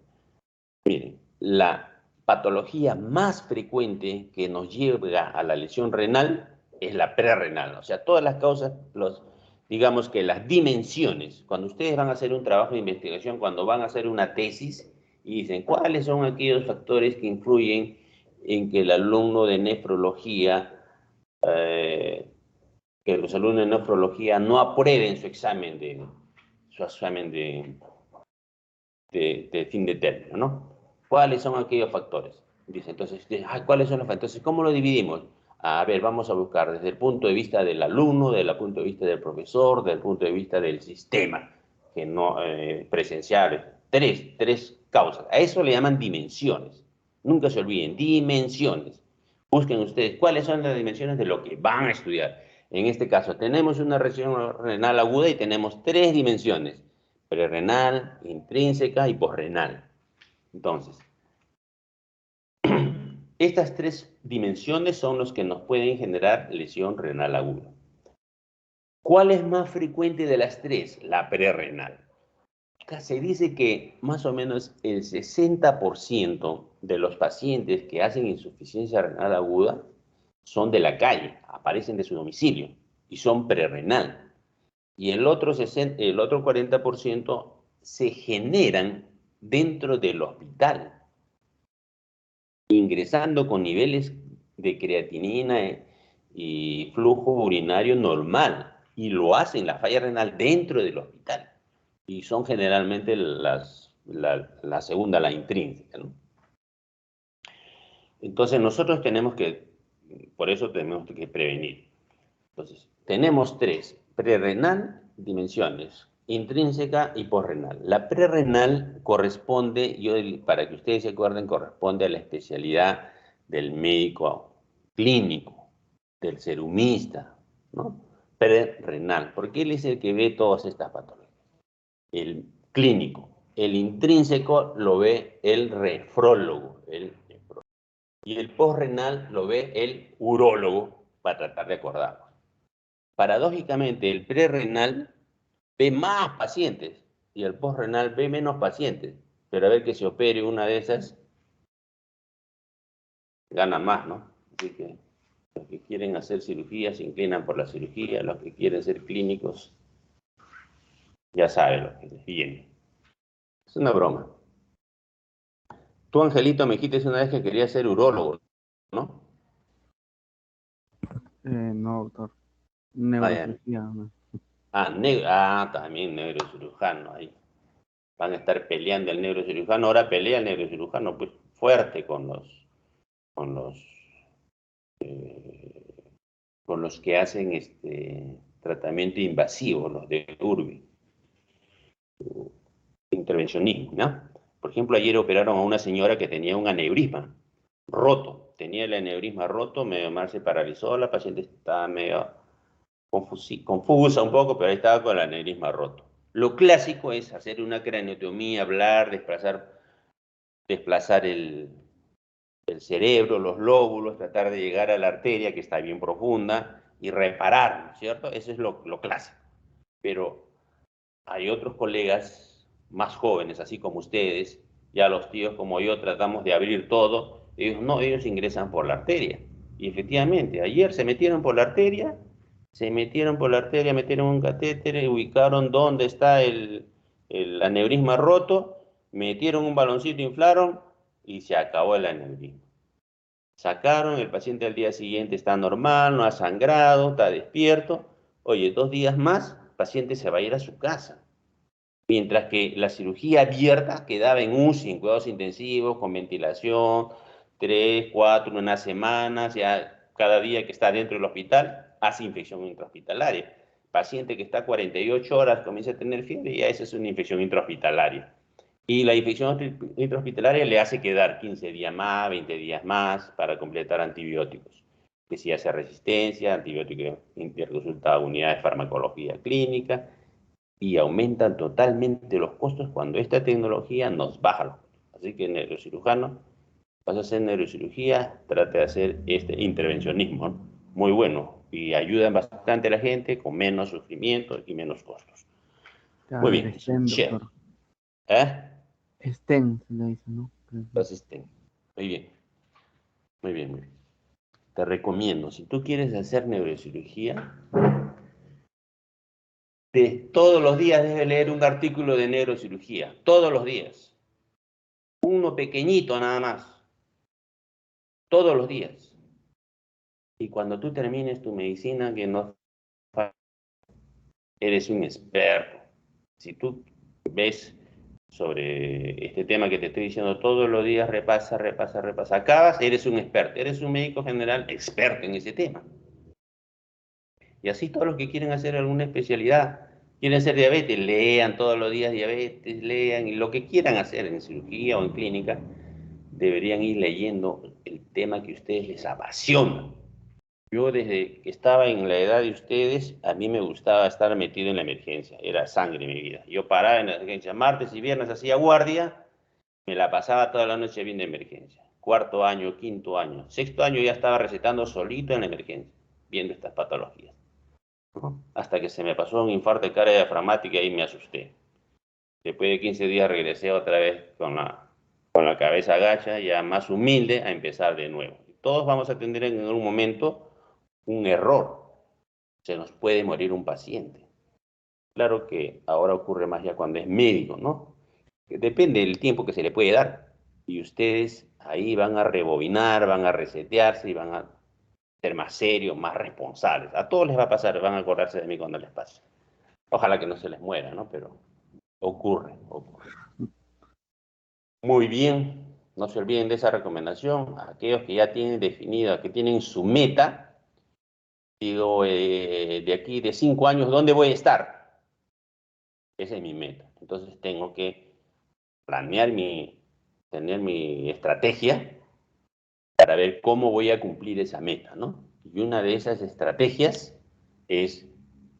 Miren, la patología más frecuente que nos lleva a la lesión renal es la prerrenal. O sea, todas las causas, digamos que las dimensiones, cuando ustedes van a hacer un trabajo de investigación, cuando van a hacer una tesis, y dicen, ¿cuáles son aquellos factores que influyen en que el alumno de nefrología, que los alumnos de nefrología no aprueben su examen de fin de término, ¿no? ¿Cuáles son aquellos factores? Dice, entonces, ¿cuáles son los factores? Entonces, ¿cómo lo dividimos? A ver, vamos a buscar desde el punto de vista del alumno, desde el punto de vista del profesor, desde el punto de vista del sistema, que no presencial. Tres causas. A eso le llaman dimensiones. Nunca se olviden, dimensiones. Busquen ustedes cuáles son las dimensiones de lo que van a estudiar. En este caso, tenemos una lesión renal aguda y tenemos 3 dimensiones: prerrenal, intrínseca y posrenal. Entonces, estas 3 dimensiones son los que nos pueden generar lesión renal aguda. ¿Cuál es más frecuente de las 3? La prerrenal. Se dice que más o menos el 60% de los pacientes que hacen insuficiencia renal aguda son de la calle, aparecen de su domicilio y son prerrenal. Y el otro 40% se generan dentro del hospital, ingresando con niveles de creatinina y flujo urinario normal, y lo hacen la falla renal dentro del hospital, y son generalmente la segunda, la intrínseca, ¿no? Entonces nosotros por eso tenemos que prevenir. Entonces, tenemos 3, prerrenal, dimensiones, intrínseca y posrenal. La prerrenal corresponde, para que ustedes se acuerden, corresponde a la especialidad del médico clínico, del serumista, ¿no? Prerrenal, porque él es el que ve todas estas patologías. El clínico. El intrínseco lo ve el nefrólogo, y el posrenal lo ve el urólogo, para tratar de acordarnos. Paradójicamente, el prerrenal ve más pacientes y el posrenal ve menos pacientes, pero a ver que se opere una de esas, ganan más, ¿no? Así que los que quieren hacer cirugía se inclinan por la cirugía, los que quieren ser clínicos ya saben lo que les viene. Es una broma. Tú, Angelito, me dijiste una vez que querías ser urólogo, ¿no? No, doctor. Ah, ya. Neurocirugía. ¿No? También neurocirujano ahí. Van a estar peleando el neurocirujano. Ahora pelea el neurocirujano pues fuerte con los con los que hacen tratamiento invasivo, los de URBI, intervencionismo, ¿no? Por ejemplo, ayer operaron a una señora que tenía un aneurisma roto, tenía el aneurisma roto, medio mal se paralizó, la paciente estaba medio confusa un poco, pero ahí estaba con el aneurisma roto. Lo clásico es hacer una craneotomía, hablar, desplazar el cerebro, los lóbulos, tratar de llegar a la arteria que está bien profunda y reparar, ¿no es cierto? Eso es lo clásico. Pero hay otros colegas más jóvenes, así como ustedes, ya los tíos como yo tratamos de abrir todo, ellos ingresan por la arteria. Y efectivamente, ayer metieron un catéter, ubicaron dónde está el aneurisma roto, metieron un baloncito, inflaron y se acabó el aneurisma. Sacaron, el paciente al día siguiente está normal, no ha sangrado, está despierto. Oye, 2 días más, el paciente se va a ir a su casa. Mientras que la cirugía abierta quedaba en UCI, en cuidados intensivos, con ventilación, 3, 4, una semana, ya cada día que está dentro del hospital, hace infección intrahospitalaria. Paciente que está 48 horas comienza a tener fiebre, ya esa es una infección intrahospitalaria. Y la infección intrahospitalaria le hace quedar 15 días más, 20 días más para completar antibióticos. Que si hace resistencia, antibiótico resulta unidad de farmacología clínica, y aumentan totalmente los costos cuando esta tecnología nos baja los costos. Así que neurocirujano, vas a hacer neurocirugía, trate de hacer este intervencionismo, ¿no? Muy bueno, y ayudan bastante a la gente con menos sufrimiento y menos costos. Claro, Muy el bien, STEM, chévere. doctor. ¿Eh? STEM se le dice, ¿no? Asisten. Muy bien, muy bien, muy bien. Te recomiendo, si tú quieres hacer neurocirugía, todos los días debes leer un artículo de neurocirugía, todos los días. Uno pequeñito nada más, todos los días. Y cuando tú termines tu medicina, que no eres un experto. Si tú ves sobre este tema que te estoy diciendo todos los días, repasa, repasa, repasa, acabas, eres un experto, eres un médico general experto en ese tema. Y así todos los que quieren hacer alguna especialidad, quieren hacer diabetes, lean todos los días diabetes, lean, y lo que quieran hacer en cirugía o en clínica, deberían ir leyendo el tema que a ustedes les apasiona. Yo desde que estaba en la edad de ustedes, a mí me gustaba estar metido en la emergencia, era sangre mi vida. Yo paraba en la emergencia, martes y viernes hacía guardia, me la pasaba toda la noche viendo emergencia. Cuarto año, quinto año, sexto año ya estaba recetando solito en la emergencia, viendo estas patologías. Hasta que se me pasó un infarto de carga diafragmática y me asusté. Después de 15 días regresé otra vez con la cabeza agacha, ya más humilde, a empezar de nuevo. Todos vamos a tener en algún momento un error. Se nos puede morir un paciente. Claro que ahora ocurre más ya cuando es médico, ¿no? Depende del tiempo que se le puede dar. Y ustedes ahí van a rebobinar, van a resetearse y van a ser más serios, más responsables. A todos les va a pasar, van a acordarse de mí cuando les pase. Ojalá que no se les muera, ¿no? Pero ocurre, ocurre. Muy bien, no se olviden de esa recomendación. Aquellos que ya tienen definido, que tienen su meta, digo, de aquí, de 5 años, ¿dónde voy a estar? Esa es mi meta. Entonces tengo que planear tener mi estrategia para ver cómo voy a cumplir esa meta, ¿no? Y una de esas estrategias es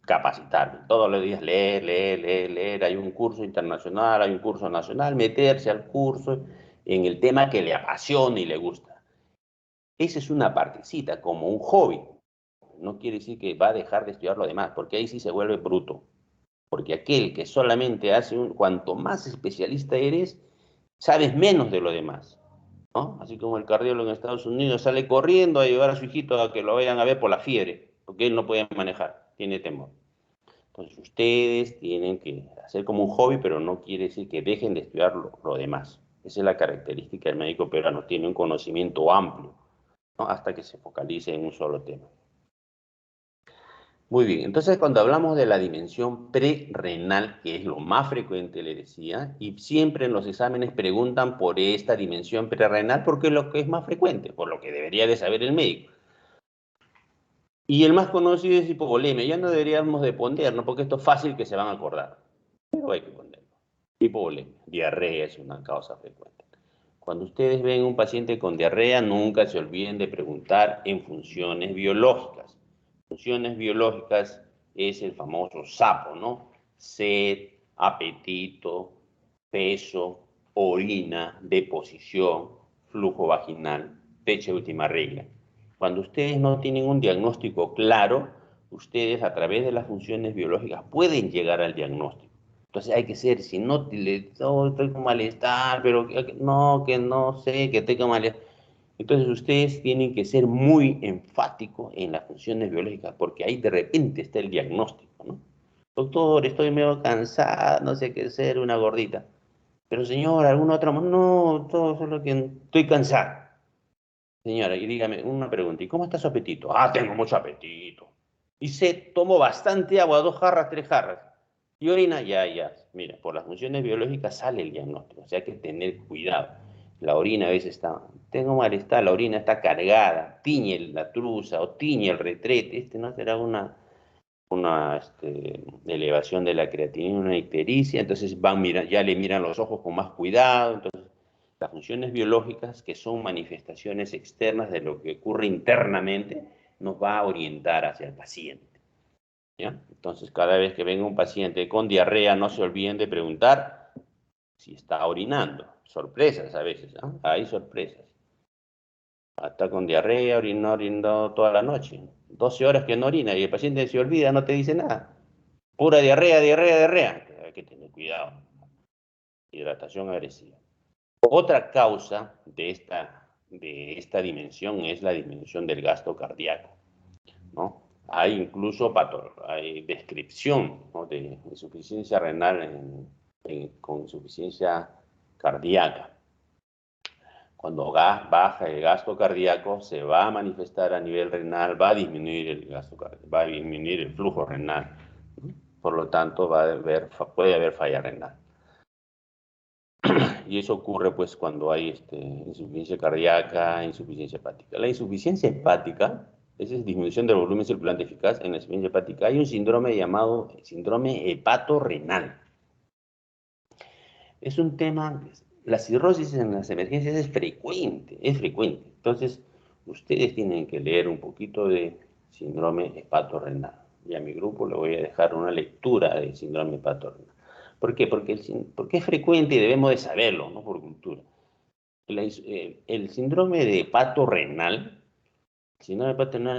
capacitarme. Todos los días leer, leer, leer, leer. Hay un curso internacional, hay un curso nacional, meterse al curso en el tema que le apasiona y le gusta. Esa es una partecita, como un hobby. No quiere decir que va a dejar de estudiar lo demás, porque ahí sí se vuelve bruto. Porque aquel que solamente hace cuanto más especialista eres, sabes menos de lo demás, ¿no? Así como el cardiólogo en Estados Unidos sale corriendo a llevar a su hijito a que lo vayan a ver por la fiebre, porque él no puede manejar, tiene temor. Entonces ustedes tienen que hacer como un hobby, pero no quiere decir que dejen de estudiar lo demás. Esa es la característica del médico peruano, tiene un conocimiento amplio, ¿no? Hasta que se focalice en un solo tema. Muy bien, entonces cuando hablamos de la dimensión prerrenal, que es lo más frecuente, le decía, y siempre en los exámenes preguntan por esta dimensión prerrenal porque es lo que es más frecuente, por lo que debería de saber el médico. Y el más conocido es hipovolemia, ya no deberíamos de ponerlo porque esto es fácil que se van a acordar, pero hay que ponerlo. Hipovolemia, diarrea es una causa frecuente. Cuando ustedes ven un paciente con diarrea, nunca se olviden de preguntar en funciones biológicas. Funciones biológicas es el famoso SAPO, ¿no? Sed, apetito, peso, orina, deposición, flujo vaginal, fecha de última regla. Cuando ustedes no tienen un diagnóstico claro, ustedes a través de las funciones biológicas pueden llegar al diagnóstico. Entonces hay que ser, si no, estoy con malestar, pero que no sé, que estoy con malestar. Entonces ustedes tienen que ser muy enfáticos en las funciones biológicas, porque ahí de repente está el diagnóstico, ¿no? Doctor, estoy medio cansada, no sé qué hacer, una gordita. Pero señor, ¿alguna otra? No, todo solo que estoy cansada. Señora, y dígame una pregunta, ¿y cómo está su apetito? Ah, tengo mucho apetito. Y se tomó bastante agua, 2 jarras, 3 jarras. Y orina, ya. mira, por las funciones biológicas sale el diagnóstico, o sea, hay que tener cuidado. La orina a veces tengo malestar, la orina está cargada, tiñe la truza o tiñe el retrete, no será una elevación de la creatinina, una ictericia, entonces ya le miran los ojos con más cuidado. Entonces, las funciones biológicas, que son manifestaciones externas de lo que ocurre internamente, nos va a orientar hacia el paciente, ¿ya? Entonces, cada vez que venga un paciente con diarrea, no se olviden de preguntar si está orinando. Sorpresas a veces, ¿no? Hay sorpresas. Está con diarrea, orinando toda la noche. 12 horas que no orina y el paciente se olvida, no te dice nada. Pura diarrea, diarrea, diarrea. Hay que tener cuidado. Hidratación agresiva. Otra causa de esta dimensión es la dimensión del gasto cardíaco, ¿no? Hay incluso hay descripción, ¿no?, de insuficiencia renal con insuficiencia cardíaca. Cuando baja el gasto cardíaco, se va a manifestar a nivel renal, va a disminuir el gasto cardíaco, va a disminuir el flujo renal, ¿no? Por lo tanto, puede haber falla renal. Y eso ocurre pues cuando hay insuficiencia cardíaca, insuficiencia hepática. La insuficiencia hepática, esa es disminución del volumen circulante eficaz. En la insuficiencia hepática hay un síndrome llamado síndrome hepatorrenal. Es un tema, la cirrosis en las emergencias es frecuente, es frecuente. Entonces, ustedes tienen que leer un poquito de síndrome hepatorrenal. Y a mi grupo le voy a dejar una lectura de síndrome hepatorrenal. ¿Por qué? Porque es frecuente y debemos de saberlo, ¿no? Por cultura. El síndrome de hepatorrenal,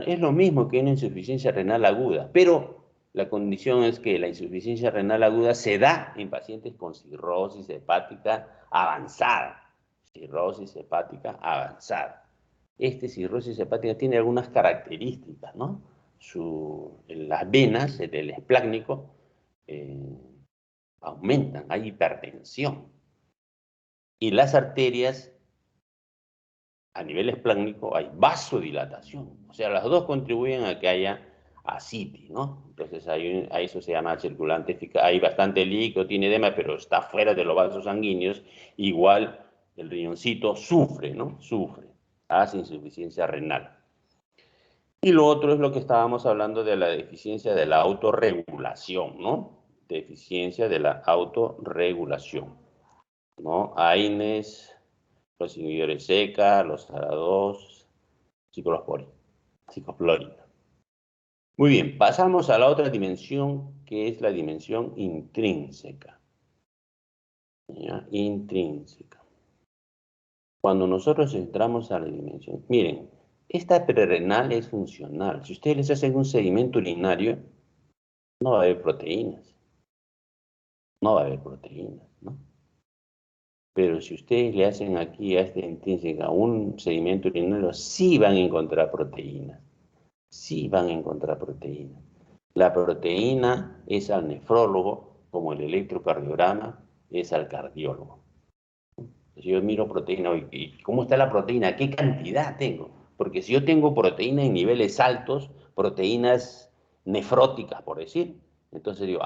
es lo mismo que una insuficiencia renal aguda, pero la condición es que la insuficiencia renal aguda se da en pacientes con cirrosis hepática avanzada. Cirrosis hepática avanzada. Cirrosis hepática tiene algunas características, ¿no? Las venas del esplácnico aumentan, hay hipertensión. Y las arterias, a nivel esplácnico, hay vasodilatación. O sea, las dos contribuyen a que haya ascitis, ¿no? Entonces, a eso se llama circulante eficaz. Hay bastante líquido, tiene edema, pero está fuera de los vasos sanguíneos. Igual, el riñoncito sufre, ¿no? Sufre, hace insuficiencia renal. Y lo otro es lo que estábamos hablando de la deficiencia de la autorregulación, ¿no? Deficiencia de la autorregulación, ¿no? AINES, los inhibidores SECA, los SARA2, ciclosporina. Muy bien, pasamos a la otra dimensión, que es la dimensión intrínseca. ¿Ya? Intrínseca. Cuando nosotros entramos a la dimensión, miren, esta prerrenal es funcional. Si ustedes les hacen un sedimento urinario, no va a haber proteínas. No va a haber proteínas, ¿no? Pero si ustedes le hacen aquí a esta intrínseca un sedimento urinario, sí van a encontrar proteínas. Sí van a encontrar proteínas. La proteína es al nefrólogo, como el electrocardiograma es al cardiólogo. Si yo miro proteína, ¿y cómo está la proteína? ¿Qué cantidad tengo? Porque si yo tengo proteína en niveles altos, proteínas nefróticas, por decir, entonces digo,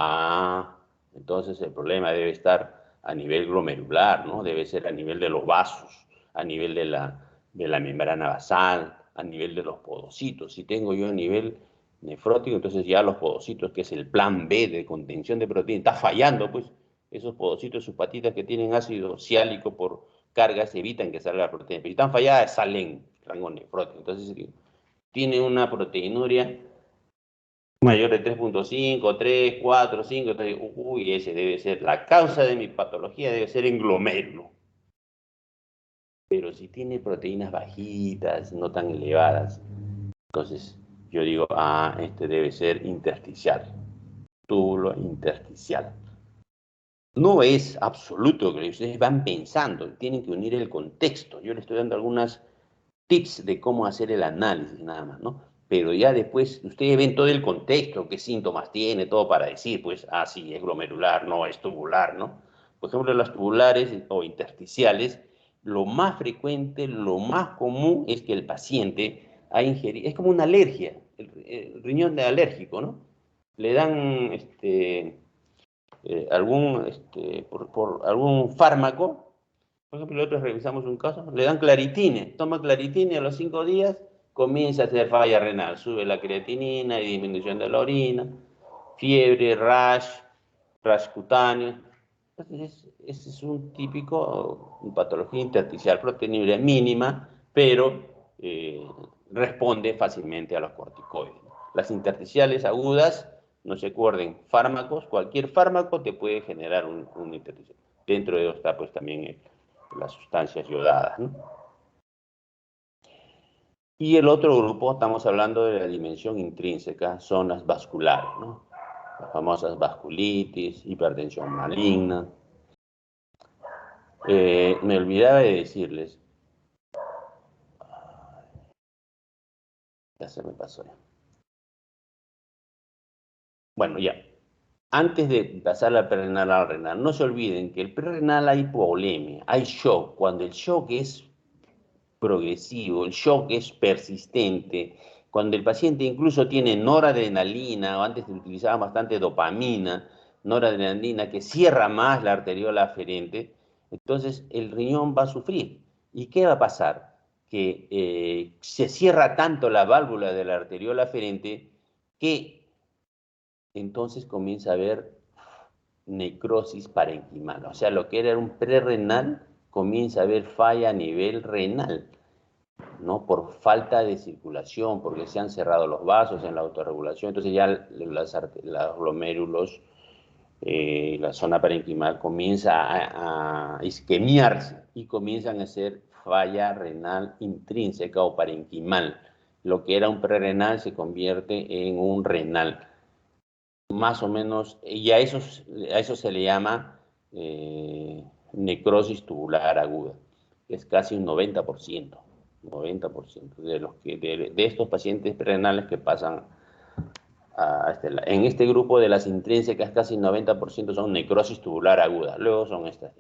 entonces el problema debe estar a nivel glomerular, ¿no? Debe ser a nivel de los vasos, a nivel de la membrana basal, a nivel de los podocitos. Si tengo yo a nivel nefrótico, entonces ya los podocitos, que es el plan B de contención de proteína, está fallando, pues. Esos podocitos, sus patitas que tienen ácido ciálico por cargas, evitan que salga la proteína. Pero si están falladas, salen rango nefrótico. Entonces, tiene una proteinuria mayor de 3.5, 3, 4, 5, entonces, uy, ese debe ser, la causa de mi patología debe ser en glomérulo. Pero si tiene proteínas bajitas, no tan elevadas, entonces yo digo, este debe ser intersticial, túbulo intersticial. No es absoluto que ustedes van pensando, tienen que unir el contexto. Yo les estoy dando algunas tips de cómo hacer el análisis nada más, ¿no? Pero ya después ustedes ven todo el contexto, qué síntomas tiene, todo para decir, pues, sí, es glomerular, no, es tubular, ¿no? Por ejemplo, las tubulares o intersticiales, lo más frecuente, lo más común es que el paciente ha ingerido, es como una alergia, el riñón alérgico, ¿no? Le dan, por algún fármaco. Por ejemplo, nosotros revisamos un caso, le dan claritine, toma claritine, a los 5 días comienza a tener falla renal, sube la creatinina y disminución de la orina, fiebre, rash cutáneo. Entonces, ese es un típico, patología intersticial proteinuria mínima, pero responde fácilmente a los corticoides. Las intersticiales agudas, no se acuerden, fármacos, cualquier fármaco te puede generar un intersticial. Dentro de ello está pues también las sustancias yodadas, ¿no? Y el otro grupo, estamos hablando de la dimensión intrínseca, son las vasculares, ¿no? Las famosas vasculitis, hipertensión maligna. Me olvidaba de decirles, ya se me pasó ya. Bueno, ya. Antes de pasar la prerrenal al renal, no se olviden que el prerrenal hay hipovolemia, hay shock. Cuando el shock es progresivo, el shock es persistente, cuando el paciente incluso tiene noradrenalina, o antes se utilizaba bastante dopamina, noradrenalina, que cierra más la arteriola aferente, entonces el riñón va a sufrir. ¿Y qué va a pasar? Que se cierra tanto la válvula de la arteriola aferente que entonces comienza a haber necrosis parenquimal. O sea, lo que era un prerrenal comienza a haber falla a nivel renal, ¿no? Por falta de circulación, porque se han cerrado los vasos en la autorregulación, entonces ya los glomérulos, la zona parenquimal comienza a isquemiarse y comienzan a ser falla renal intrínseca o parenquimal. Lo que era un prerrenal se convierte en un renal. Más o menos, y a eso se le llama necrosis tubular aguda, que es casi un 90%. 90% de estos pacientes renales que pasan en este grupo de las intrínsecas, casi 90% son necrosis tubular aguda. Luego son estas.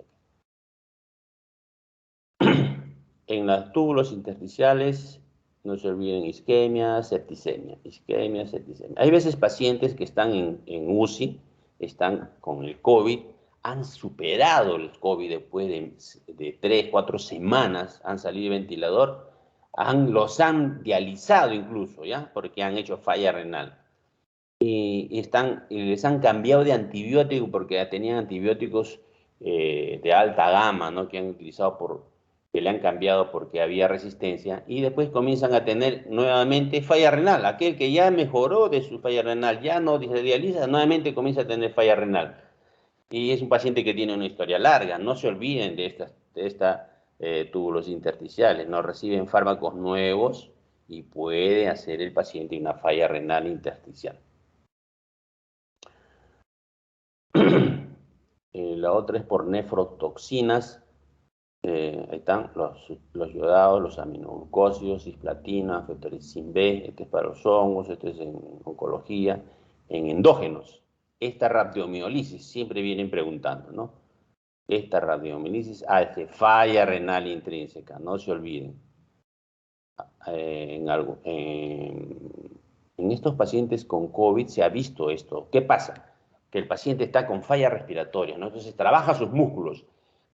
En los túbulos intersticiales, no se olviden isquemia, septicemia. Isquemia, septicemia. Hay veces pacientes que están en UCI, están con el COVID, han superado el COVID después de 3, 4 semanas, han salido de ventilador, los han dializado incluso, ¿ya? Porque han hecho falla renal. Y les han cambiado de antibiótico porque tenían antibióticos de alta gama, ¿no? Que le han cambiado porque había resistencia, y después comienzan a tener nuevamente falla renal. Aquel que ya mejoró de su falla renal, ya no se dializa, nuevamente comienza a tener falla renal. Y es un paciente que tiene una historia larga. No se olviden de estos túbulos intersticiales, no reciben fármacos nuevos y puede hacer el paciente una falla renal intersticial. La otra es por nefrotoxinas. Ahí están los yodados, los aminoglucósidos, cisplatina, angiotensina B. Este es para los hongos, este es en oncología. En endógenos, esta rhabdomiolisis, siempre vienen preguntando, ¿no? Esta rhabdomiolisis hace falla renal intrínseca, no se olviden. En estos pacientes con COVID se ha visto esto. ¿Qué pasa? Que el paciente está con falla respiratoria, ¿no? Entonces trabaja sus músculos,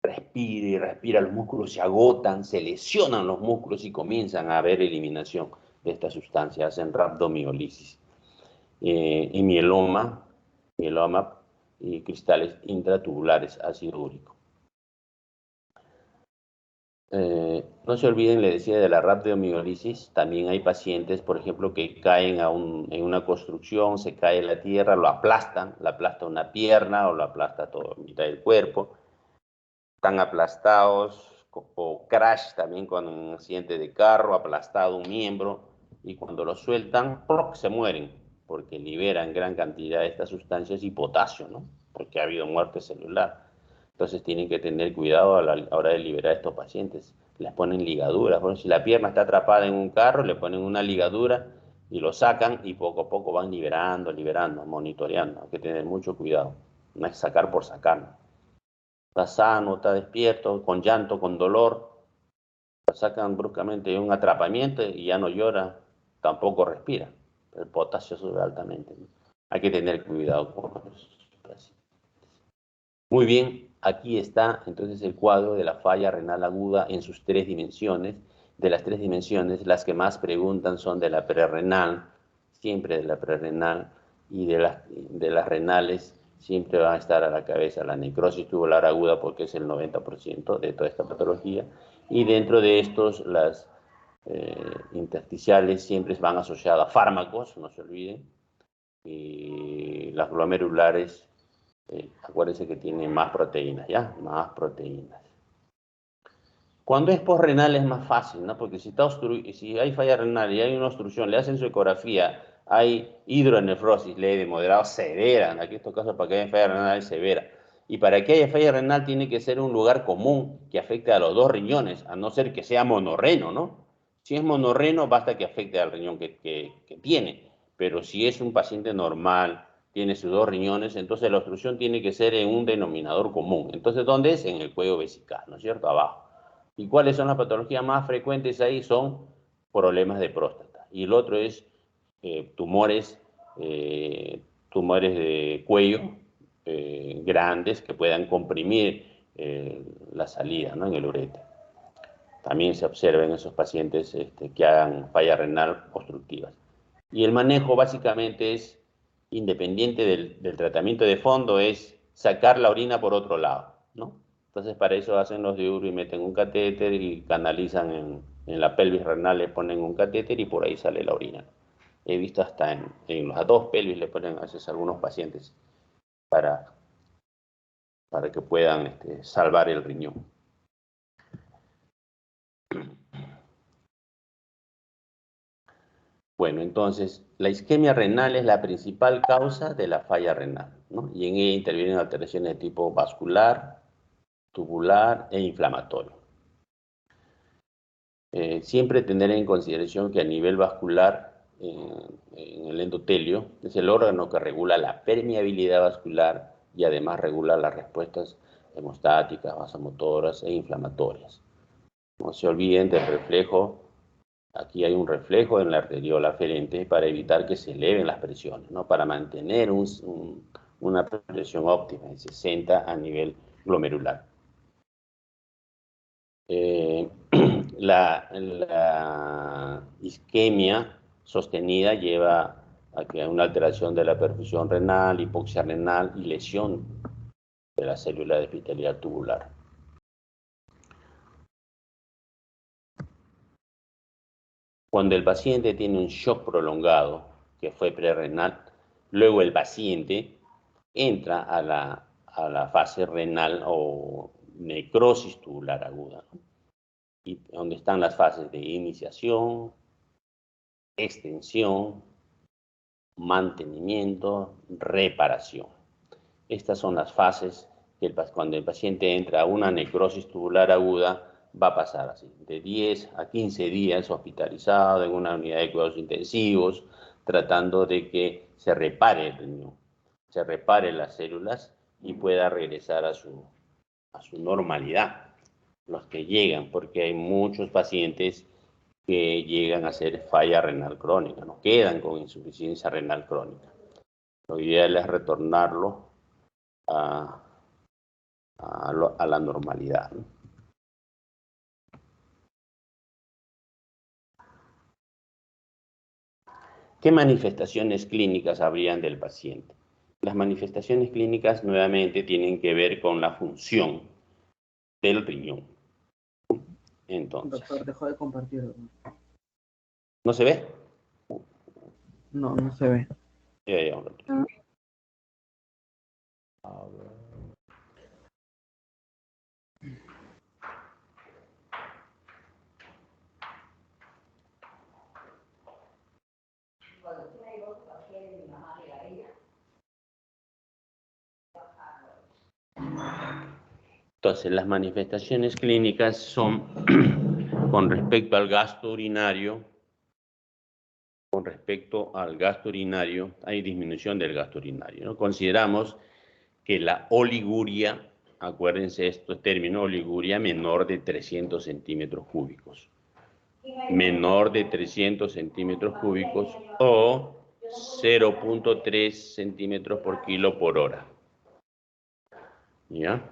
respira y respira, los músculos se agotan, se lesionan los músculos y comienzan a haber eliminación de estas sustancias, hacen rhabdomiolisis. Y mieloma y cristales intratubulares, ácido úrico. No se olviden, le decía, de la rhabdomiolisis. También hay pacientes, por ejemplo, que caen en una construcción, se cae en la tierra, lo aplastan, la aplasta una pierna o lo aplasta toda mitad del cuerpo. Están aplastados, o crash también cuando en un accidente de carro, aplastado un miembro, y cuando lo sueltan, ¡proc!, se mueren, porque liberan gran cantidad de estas sustancias y potasio, ¿no? Porque ha habido muerte celular. Entonces tienen que tener cuidado a la hora de liberar a estos pacientes. Les ponen ligaduras. Bueno, si la pierna está atrapada en un carro, le ponen una ligadura y lo sacan y poco a poco van liberando, monitoreando. Hay que tener mucho cuidado. No es sacar por sacar. Está sano, está despierto, con llanto, con dolor. Lo sacan bruscamente de un atrapamiento y ya no llora, tampoco respira. El potasio sube altamente, ¿no? Hay que tener cuidado con los pacientes. Muy bien, aquí está entonces el cuadro de la falla renal aguda en sus 3 dimensiones. De las 3 dimensiones, las que más preguntan son de la prerrenal, siempre de la prerrenal, y de las renales siempre va a estar a la cabeza la necrosis tubular aguda porque es el 90% de toda esta patología. Y dentro de estos, las intersticiales siempre van asociadas a fármacos, no se olviden, y las glomerulares, acuérdense que tienen más proteínas, ¿ya? Más proteínas. Cuando es posrenal es más fácil, ¿no? Porque si hay falla renal y hay una obstrucción, le hacen su ecografía, hay hidronefrosis leve, moderada, severa, en estos casos para que haya falla renal es severa. Y para que haya falla renal tiene que ser un lugar común que afecte a los 2 riñones, a no ser que sea monorreno, ¿no? Si es monorreno, basta que afecte al riñón que tiene. Pero si es un paciente normal, tiene sus 2 riñones, entonces la obstrucción tiene que ser en un denominador común. Entonces, ¿dónde es? En el cuello vesical, ¿no es cierto? Abajo. ¿Y cuáles son las patologías más frecuentes ahí? Son problemas de próstata. Y el otro es tumores de cuello grandes que puedan comprimir la salida, ¿no? En el uréter. También se observa en esos pacientes que hagan falla renal obstructivas. Y el manejo básicamente es, independiente del tratamiento de fondo, es sacar la orina por otro lado, ¿no? Entonces para eso hacen los diuros y meten un catéter y canalizan en la pelvis renal, le ponen un catéter y por ahí sale la orina. He visto hasta en las 2 pelvis le ponen a veces a algunos pacientes para que puedan salvar el riñón. Bueno, entonces, la isquemia renal es la principal causa de la falla renal, ¿no? Y en ella intervienen alteraciones de tipo vascular, tubular e inflamatorio. Siempre tener en consideración que a nivel vascular, en el endotelio, es el órgano que regula la permeabilidad vascular y además regula las respuestas hemostáticas, vasomotoras e inflamatorias. No se olviden del reflejo. Aquí hay un reflejo en la arteriola aferente para evitar que se eleven las presiones, ¿no? Para mantener una presión óptima de 60 a nivel glomerular. La isquemia sostenida lleva a que hay una alteración de la perfusión renal, hipoxia renal y lesión de la célula de epitelio tubular. Cuando el paciente tiene un shock prolongado, que fue prerrenal, luego el paciente entra a la fase renal o necrosis tubular aguda, ¿no? Y donde están las fases de iniciación, extensión, mantenimiento, reparación. Estas son las fases que cuando el paciente entra a una necrosis tubular aguda va a pasar así, de 10 a 15 días hospitalizado en una unidad de cuidados intensivos, tratando de que se repare el riñón, se repare las células y pueda regresar a su normalidad. Los que llegan, porque hay muchos pacientes que llegan a ser falla renal crónica, no quedan con insuficiencia renal crónica. Lo ideal es retornarlo a la normalidad, ¿no? ¿Qué manifestaciones clínicas habrían del paciente? Las manifestaciones clínicas nuevamente tienen que ver con la función del riñón. Entonces, Doctor, dejó de compartir. ¿no se ve? No, no se ve. Ya, un ratito. A ver. Entonces, las manifestaciones clínicas son con respecto al gasto urinario. Con respecto al gasto urinario, hay disminución del gasto urinario, ¿no? Consideramos que la oliguria, acuérdense estos términos, oliguria menor de 300 centímetros cúbicos. Menor de 300 centímetros cúbicos o 0.3 centímetros por kilo por hora. ¿Ya?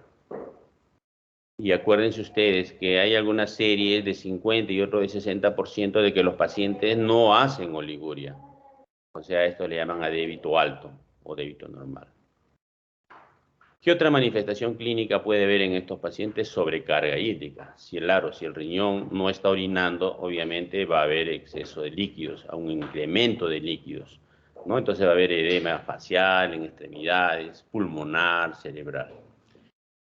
Y acuérdense ustedes que hay algunas series de 50 y otro de 60% de que los pacientes no hacen oliguria. O sea, esto le llaman a débito alto o débito normal. ¿Qué otra manifestación clínica puede haber en estos pacientes? Sobrecarga hídrica. Si el riñón no está orinando, obviamente va a haber exceso de líquidos, un incremento de líquidos, ¿no? Entonces va a haber edema facial, en extremidades, pulmonar, cerebral.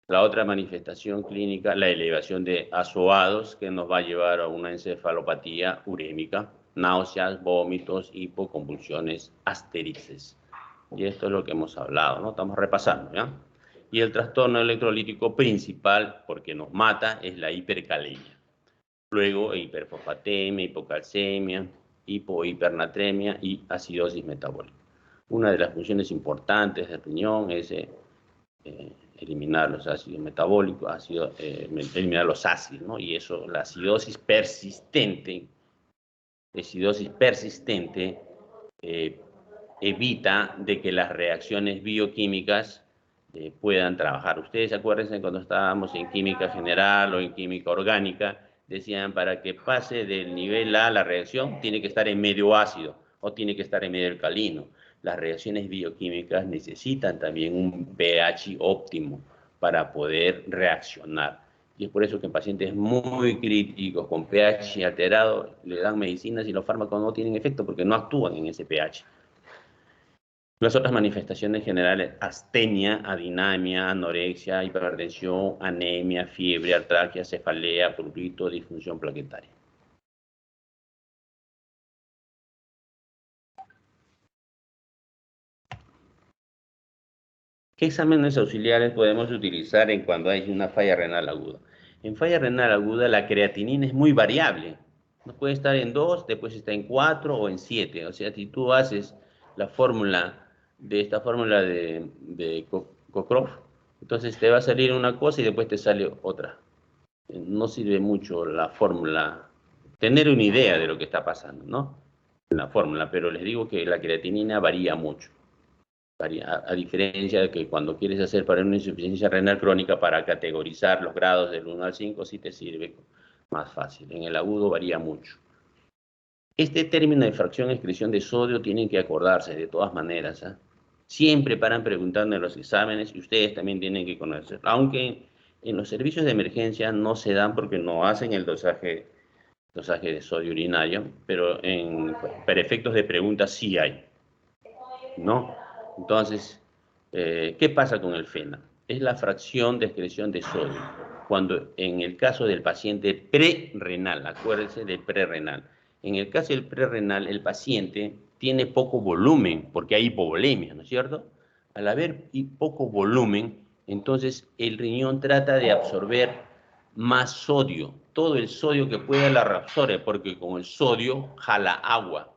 La otra manifestación clínica, la elevación de azoados, que nos va a llevar a una encefalopatía urémica, náuseas, vómitos, hipoconvulsiones, asterices. Y esto es lo que hemos hablado, ¿no? Estamos repasando, ¿ya? Y el trastorno electrolítico principal, porque nos mata, es la hipercalemia. Luego, hiperfosfatemia, hipocalcemia, hipernatremia y acidosis metabólica. Una de las funciones importantes del riñón es eliminar los ácidos metabólicos, eliminar los ácidos, ¿no? Y eso, la acidosis persistente evita de que las reacciones bioquímicas puedan trabajar. Ustedes acuérdense cuando estábamos en química general o en química orgánica, decían para que pase del nivel A la reacción tiene que estar en medio ácido o tiene que estar en medio alcalino. Las reacciones bioquímicas necesitan también un pH óptimo para poder reaccionar. Y es por eso que en pacientes muy críticos, con pH alterado, le dan medicinas y los fármacos no tienen efecto porque no actúan en ese pH. Las otras manifestaciones generales, astenia, adinamia, anorexia, hipertensión, anemia, fiebre, artralgia, cefalea, prurito, disfunción plaquetaria. ¿Qué exámenes auxiliares podemos utilizar en cuando hay una falla renal aguda? En falla renal aguda la creatinina es muy variable. No puede estar en 2, después está en 4 o en 7. O sea, si tú haces la fórmula de esta fórmula de Cockcroft, entonces te va a salir una cosa y después te sale otra. No sirve mucho la fórmula, tener una idea de lo que está pasando, ¿no? En la fórmula, pero les digo que la creatinina varía mucho. A diferencia de que cuando quieres hacer para una insuficiencia renal crónica, para categorizar los grados del 1 al 5, sí te sirve más fácil. En el agudo varía mucho. Este término de fracción-excreción de sodio tienen que acordarse de todas maneras, ¿eh? Siempre paran preguntando en los exámenes y ustedes también tienen que conocer. Aunque en los servicios de emergencia no se dan porque no hacen el dosaje de sodio urinario, pero para efectos de preguntas sí hay, ¿no? Entonces, ¿qué pasa con el FENA? Es la fracción de excreción de sodio. Cuando en el caso del paciente prerrenal, acuérdense del prerrenal, en el caso del prerrenal, el paciente tiene poco volumen, porque hay hipovolemia, ¿no es cierto? Al haber poco volumen, entonces el riñón trata de absorber más sodio. Todo el sodio que pueda la reabsorbe, porque con el sodio jala agua.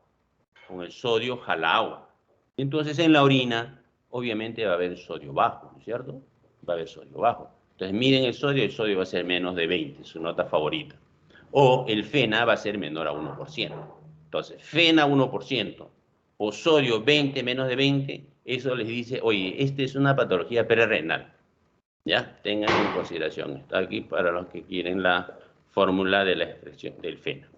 Con el sodio jala agua. Entonces en la orina, obviamente va a haber sodio bajo, ¿no es cierto? Va a haber sodio bajo. Entonces miden el sodio va a ser menos de 20, su nota favorita. O el FeNA va a ser menor a 1%. Entonces, FeNA 1% o sodio 20 menos de 20, eso les dice, oye, esta es una patología prerrenal. ¿Ya? Tengan en consideración. Está aquí para los que quieren la fórmula de la expresión del FeNA.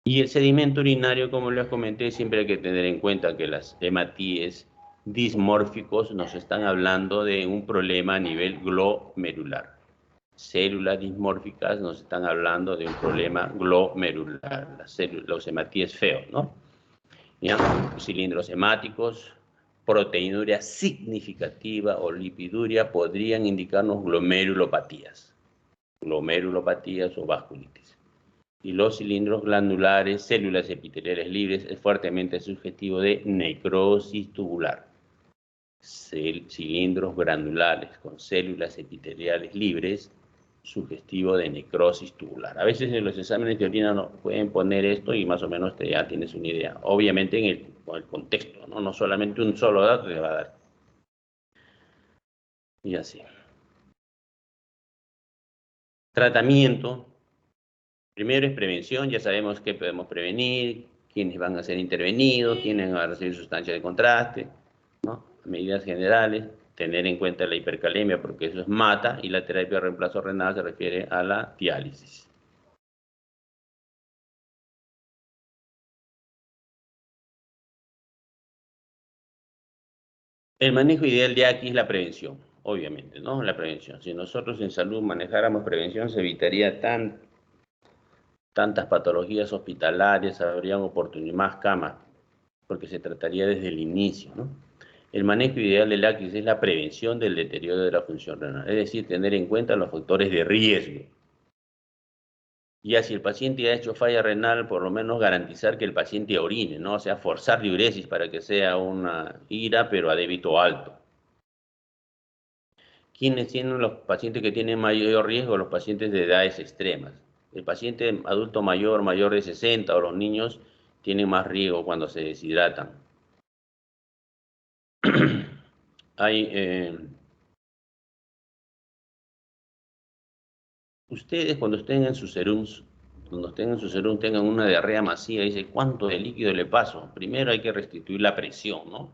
Y el sedimento urinario, como les comenté, siempre hay que tener en cuenta que las hematíes dismórficos nos están hablando de un problema a nivel glomerular. Células dismórficas nos están hablando de un problema glomerular, los hematíes feos, ¿no? ¿Ya? Cilindros hemáticos, proteinuria significativa o lipiduria podrían indicarnos glomerulopatías o vasculitis. Y los cilindros glandulares, células epiteliales libres, es fuertemente sugestivo de necrosis tubular. Cilindros glandulares con células epiteliales libres, sugestivo de necrosis tubular. A veces en los exámenes de orina no pueden poner esto y más o menos ya tienes una idea. Obviamente con el contexto, ¿no? No solamente un solo dato te va a dar. Y así. Tratamiento. Primero es prevención, ya sabemos qué podemos prevenir, quiénes van a ser intervenidos, quiénes van a recibir sustancia de contraste, ¿no? Medidas generales, tener en cuenta la hipercalemia porque eso es mata, y la terapia de reemplazo renal se refiere a la diálisis. El manejo ideal de aquí es la prevención, obviamente, ¿no? La prevención. Si nosotros en salud manejáramos prevención, se evitaría tantas patologías hospitalarias, habrían más camas, porque se trataría desde el inicio, ¿no? El manejo ideal del ACIS es la prevención del deterioro de la función renal, es decir, tener en cuenta los factores de riesgo. Ya si el paciente ha hecho falla renal, por lo menos garantizar que el paciente orine, ¿no? O sea, forzar diuresis para que sea una ira, pero a débito alto. ¿Quiénes tienen los pacientes que tienen mayor riesgo? Los pacientes de edades extremas. El paciente adulto mayor de 60 o los niños tienen más riesgo cuando se deshidratan. Ustedes cuando estén en sus serums, tengan una diarrea masiva, dice, ¿cuánto de líquido le paso? Primero hay que restituir la presión, ¿no?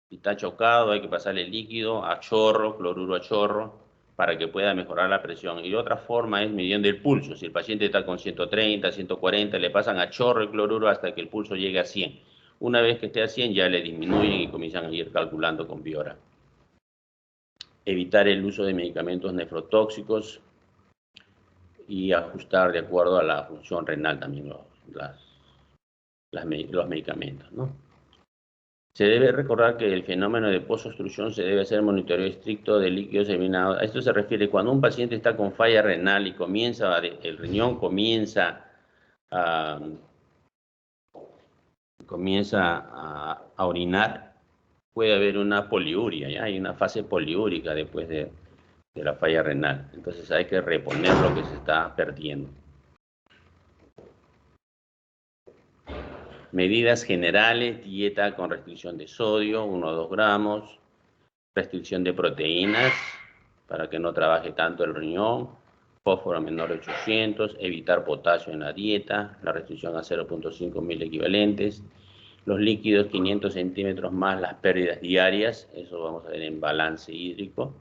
Si está chocado, hay que pasarle líquido a chorro, cloruro a chorro, para que pueda mejorar la presión. Y otra forma es midiendo el pulso. Si el paciente está con 130, 140, le pasan a chorro el cloruro hasta que el pulso llegue a 100. Una vez que esté a 100, ya le disminuyen y comienzan a ir calculando con Biora. Evitar el uso de medicamentos nefrotóxicos y ajustar de acuerdo a la función renal también los medicamentos, ¿no? Se debe recordar que el fenómeno de posobstrucción se debe hacer monitoreo estricto de líquidos eliminados. A esto se refiere cuando un paciente está con falla renal y el riñón comienza a orinar, puede haber una poliuria, ¿ya? Hay una fase poliúrica después de la falla renal. Entonces hay que reponer lo que se está perdiendo. Medidas generales, dieta con restricción de sodio, 1 o 2 gramos, restricción de proteínas para que no trabaje tanto el riñón, fósforo menor de 800, evitar potasio en la dieta, la restricción a 0.5 mil equivalentes, los líquidos 500 centímetros más las pérdidas diarias, eso vamos a ver en balance hídrico,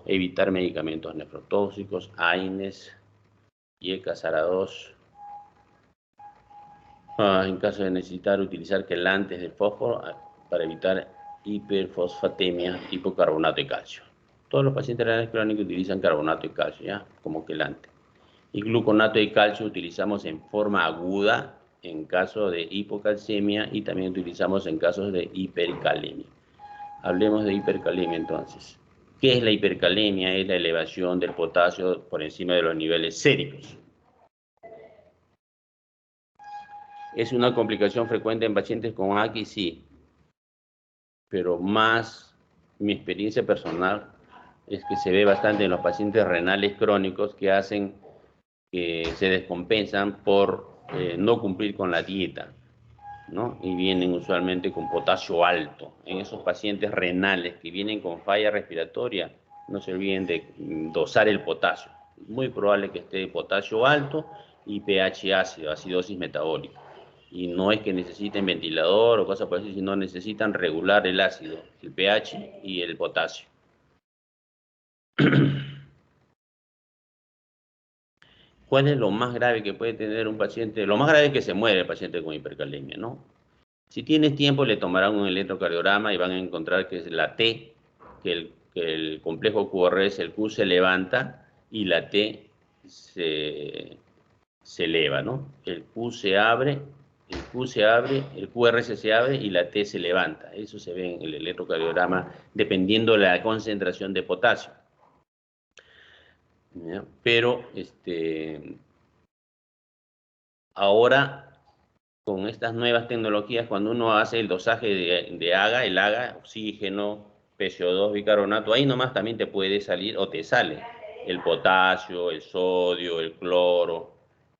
evitar medicamentos nefrotóxicos, AINES, YECA-SARA2, en caso de necesitar utilizar quelantes de fósforo para evitar hiperfosfatemia, hipocarbonato de calcio. Todos los pacientes renales crónicos utilizan carbonato de calcio, ¿ya? Como quelante. Y gluconato de calcio utilizamos en forma aguda en caso de hipocalcemia y también utilizamos en casos de hipercalemia. Hablemos de hipercalemia entonces. ¿Qué es la hipercalemia? Es la elevación del potasio por encima de los niveles séricos. ¿Es una complicación frecuente en pacientes con ACI? Sí. Pero más mi experiencia personal es que se ve bastante en los pacientes renales crónicos que se descompensan por no cumplir con la dieta, ¿no? Y vienen usualmente con potasio alto. En esos pacientes renales que vienen con falla respiratoria, no se olviden de dosar el potasio. Es muy probable que esté potasio alto y pH ácido, acidosis metabólica. Y no es que necesiten ventilador o cosas por eso, sino necesitan regular el ácido, el pH y el potasio. ¿Cuál es lo más grave que puede tener un paciente? Lo más grave es que se muere el paciente con hipercalemia, ¿no? Si tienes tiempo, le tomarán un electrocardiograma y van a encontrar que es la T, que el complejo QRS, el Q se levanta y la T se eleva, ¿no? El Q se abre, el QRS se abre y la T se levanta. Eso se ve en el electrocardiograma dependiendo de la concentración de potasio. ¿Ya? Pero ahora con estas nuevas tecnologías, cuando uno hace el dosaje de AGA, el AGA, oxígeno, PCO2, bicarbonato, ahí nomás también te puede salir o te sale el potasio, el sodio, el cloro.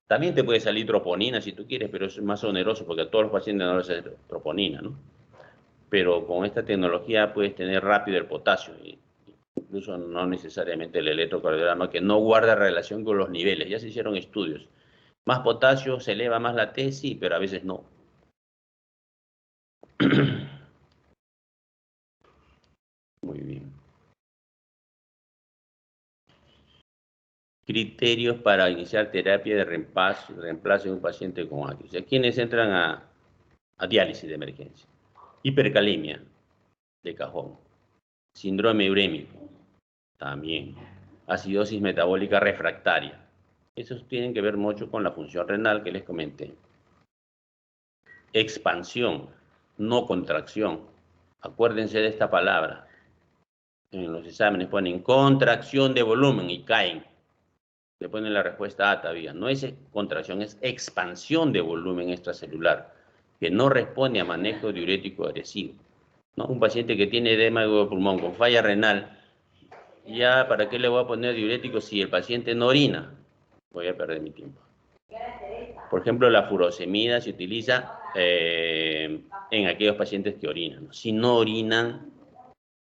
También te puede salir troponina si tú quieres, pero es más oneroso porque a todos los pacientes no les sale troponina, ¿no? Pero con esta tecnología puedes tener rápido el potasio, incluso no necesariamente el electrocardiograma, que no guarda relación con los niveles. Ya se hicieron estudios. Más potasio, se eleva más la T, sí, pero a veces no. Muy bien. Criterios para iniciar terapia de reemplazo de un paciente con ACRE. O sea, ¿quiénes entran a diálisis de emergencia? Hipercalemia, de cajón. Síndrome urémico, también. Acidosis metabólica refractaria. Esos tienen que ver mucho con la función renal que les comenté. Expansión, no contracción. Acuérdense de esta palabra. En los exámenes ponen contracción de volumen y caen. Le ponen la respuesta A todavía. No es contracción, es expansión de volumen extracelular, que no responde a manejo diurético agresivo, ¿no? Un paciente que tiene edema de pulmón con falla renal, ya, ¿para qué le voy a poner diurético si el paciente no orina? Voy a perder mi tiempo. Por ejemplo, la furosemida se utiliza en aquellos pacientes que orinan, ¿no? Si no orinan,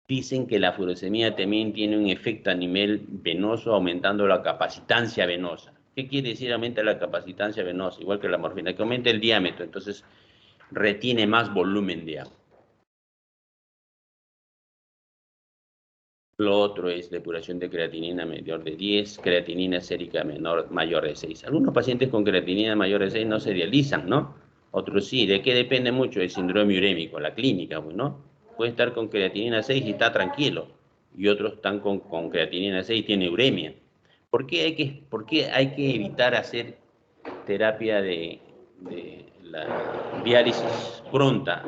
dicen que la furosemida también tiene un efecto a nivel venoso, aumentando la capacitancia venosa. ¿Qué quiere decir aumenta la capacitancia venosa? Igual que la morfina, que aumenta el diámetro, entonces retiene más volumen de agua. Lo otro es depuración de creatinina mayor de 10, creatinina sérica mayor de 6. Algunos pacientes con creatinina mayor de 6 no se dializan, ¿no? Otros sí. ¿De qué depende mucho? El síndrome urémico, la clínica, pues, ¿no? Puede estar con creatinina 6 y está tranquilo. Y otros están con creatinina 6 y tiene uremia. ¿Por qué hay que evitar hacer terapia de la diálisis pronta?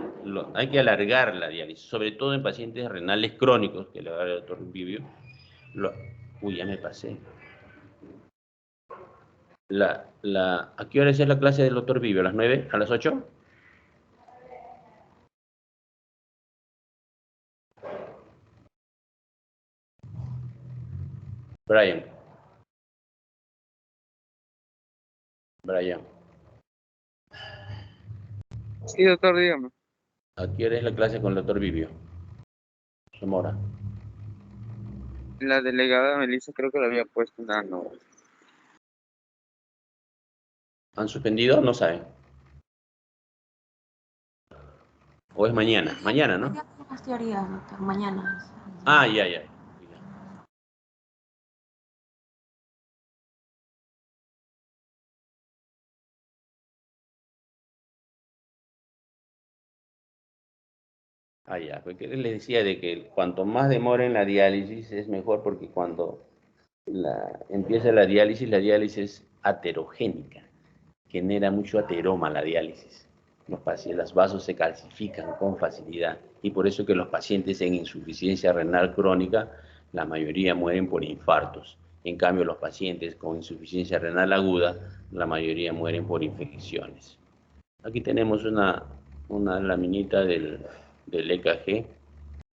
Hay que alargar la diálisis, sobre todo en pacientes renales crónicos, que le va a dar el doctor Vivio. Uy, ya me pasé. ¿A qué hora es la clase del doctor Vivio? ¿A las 9? ¿A las 8? Brian. Sí, doctor, dígame. ¿A qué hora es la clase con el doctor Vivio? Zamora. La delegada Melissa creo que la había puesto en la no. ¿Han suspendido? No saben. ¿O es mañana? Mañana, ¿no? Ya tengo las teorías, doctor. Mañana. Ah, ya. Ah, ya, porque les decía de que cuanto más demora en la diálisis es mejor, porque cuando empieza la diálisis es aterogénica, genera mucho ateroma la diálisis. Los vasos se calcifican con facilidad y por eso que los pacientes en insuficiencia renal crónica, la mayoría mueren por infartos. En cambio, los pacientes con insuficiencia renal aguda, la mayoría mueren por infecciones. Aquí tenemos una laminita del EKG,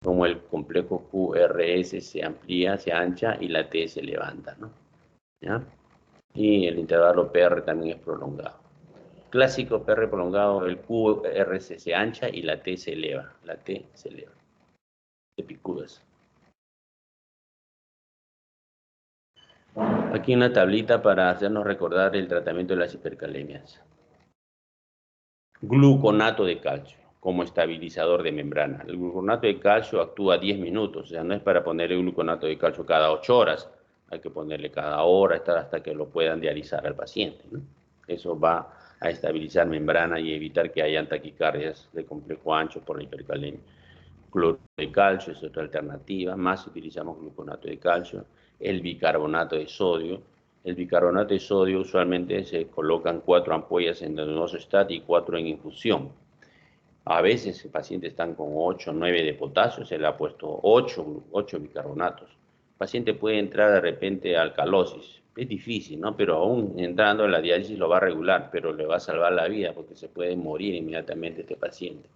como el complejo QRS se amplía, se ancha y la T se levanta, ¿no? ¿Ya? Y el intervalo PR también es prolongado. Clásico PR prolongado, el QRS se ancha y la T se eleva. La T se eleva. De picudas. Aquí una tablita para hacernos recordar el tratamiento de las hipercalemias. Gluconato de calcio como estabilizador de membrana. El gluconato de calcio actúa 10 minutos, o sea, no es para ponerle gluconato de calcio cada 8 horas, hay que ponerle cada hora, hasta que lo puedan dializar al paciente, ¿no? Eso va a estabilizar membrana y evitar que haya taquicardias de complejo ancho por la hipercalemia. Cloruro de calcio es otra alternativa, más utilizamos gluconato de calcio. El bicarbonato de sodio. El bicarbonato de sodio usualmente se colocan 4 ampollas en endovenoso y 4 en infusión. A veces el paciente está con 8 o 9 de potasio, se le ha puesto 8 bicarbonatos. El paciente puede entrar de repente a alcalosis. Es difícil, ¿no? Pero aún entrando en la diálisis lo va a regular, pero le va a salvar la vida porque se puede morir inmediatamente este paciente.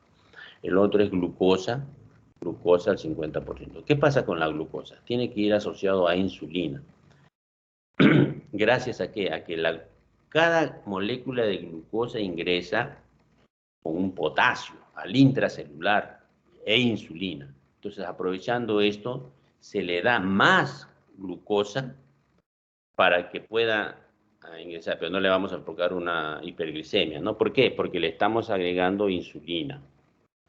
El otro es glucosa al 50%. ¿Qué pasa con la glucosa? Tiene que ir asociado a insulina. ¿Gracias a qué? A que cada molécula de glucosa ingresa con un potasio al intracelular e insulina. Entonces, aprovechando esto, se le da más glucosa para que pueda ingresar, pero no le vamos a provocar una hiperglicemia, ¿no? ¿Por qué? Porque le estamos agregando insulina.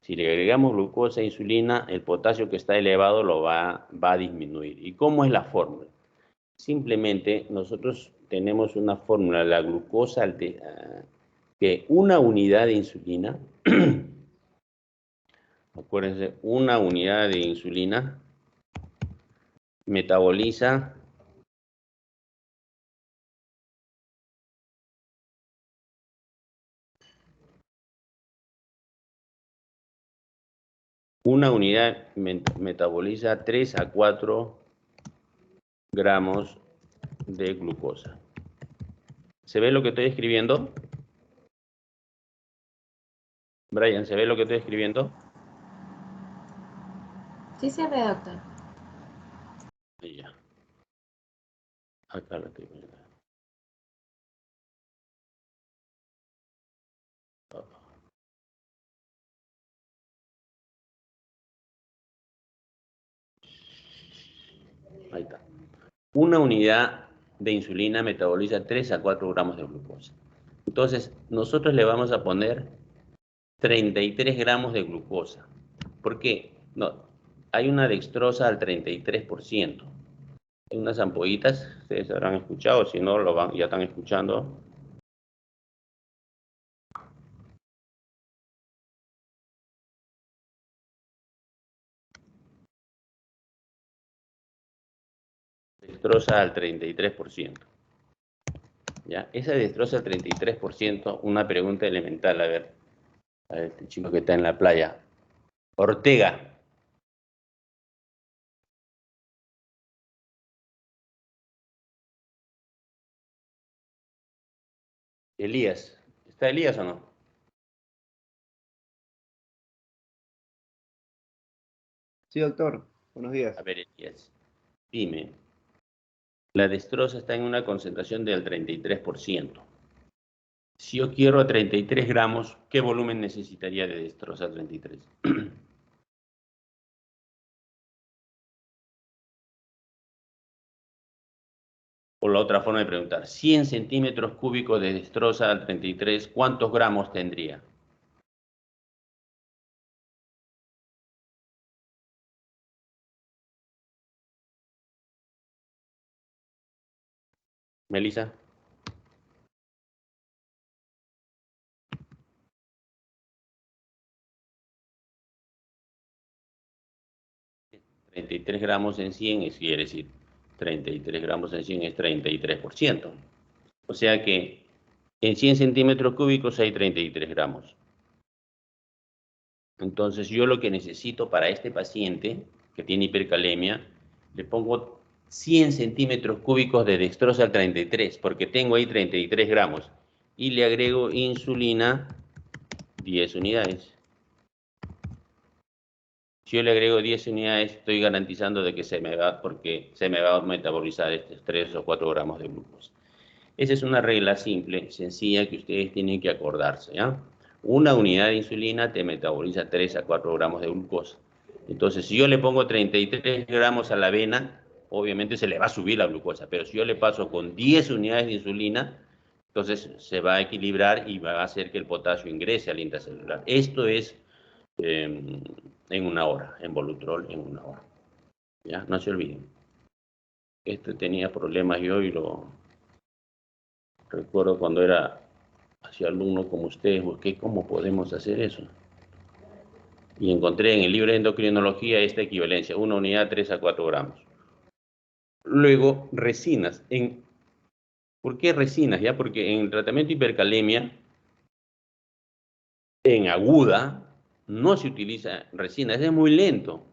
Si le agregamos glucosa e insulina, el potasio que está elevado lo va a disminuir. ¿Y cómo es la fórmula? Simplemente nosotros tenemos una fórmula, la glucosa, que una unidad de insulina, acuérdense, una unidad de insulina metaboliza una unidad metaboliza 3 a 4 gramos de glucosa. ¿Se ve lo que estoy escribiendo? Brian, ¿se ve lo que estoy escribiendo? Sí se ve, doctor. Ya. Acá lo estoy viendo. Ahí está. Una unidad de insulina metaboliza 3 a 4 gramos de glucosa. Entonces, nosotros le vamos a poner 33 gramos de glucosa. ¿Por qué? No, hay una dextrosa al 33%. Hay unas ampollitas, ustedes habrán escuchado, si no, ya están escuchando. Dextrosa al 33%. ¿Ya? Esa dextrosa al 33%, una pregunta elemental, a ver, este chico que está en la playa. Ortega. Elías. ¿Está Elías o no? Sí, doctor. Buenos días. A ver, Elías, dime. La dextrosa está en una concentración del 33%. Si yo quiero a 33 gramos, ¿qué volumen necesitaría de dextrosa 33? O la otra forma de preguntar, 100 centímetros cúbicos de dextrosa al 33, ¿cuántos gramos tendría? Melissa. 33 gramos en 100 quiere decir 33 gramos en 100 es 33%. O sea que en 100 centímetros cúbicos hay 33 gramos. Entonces yo lo que necesito para este paciente que tiene hipercalemia, le pongo 100 centímetros cúbicos de dextrosa al 33, porque tengo ahí 33 gramos. Y le agrego insulina 10 unidades. Si yo le agrego 10 unidades, estoy garantizando de que porque se me va a metabolizar estos 3 o 4 gramos de glucosa. Esa es una regla simple, sencilla, que ustedes tienen que acordarse, ¿ya? Una unidad de insulina te metaboliza 3 a 4 gramos de glucosa. Entonces, si yo le pongo 33 gramos a la avena, obviamente se le va a subir la glucosa, pero si yo le paso con 10 unidades de insulina, entonces se va a equilibrar y va a hacer que el potasio ingrese al intracelular. Esto es en una hora, en Volutrol en una hora. ¿Ya? No se olviden. Este tenía problemas yo y lo recuerdo cuando era hacia alumno como ustedes, busqué cómo podemos hacer eso. Y encontré en el libro de endocrinología esta equivalencia, una unidad 3 a 4 gramos. Luego, resinas. ¿Por qué resinas? ¿Ya? Porque en el tratamiento de hipercalemia, en aguda, no se utiliza resinas, es muy lento.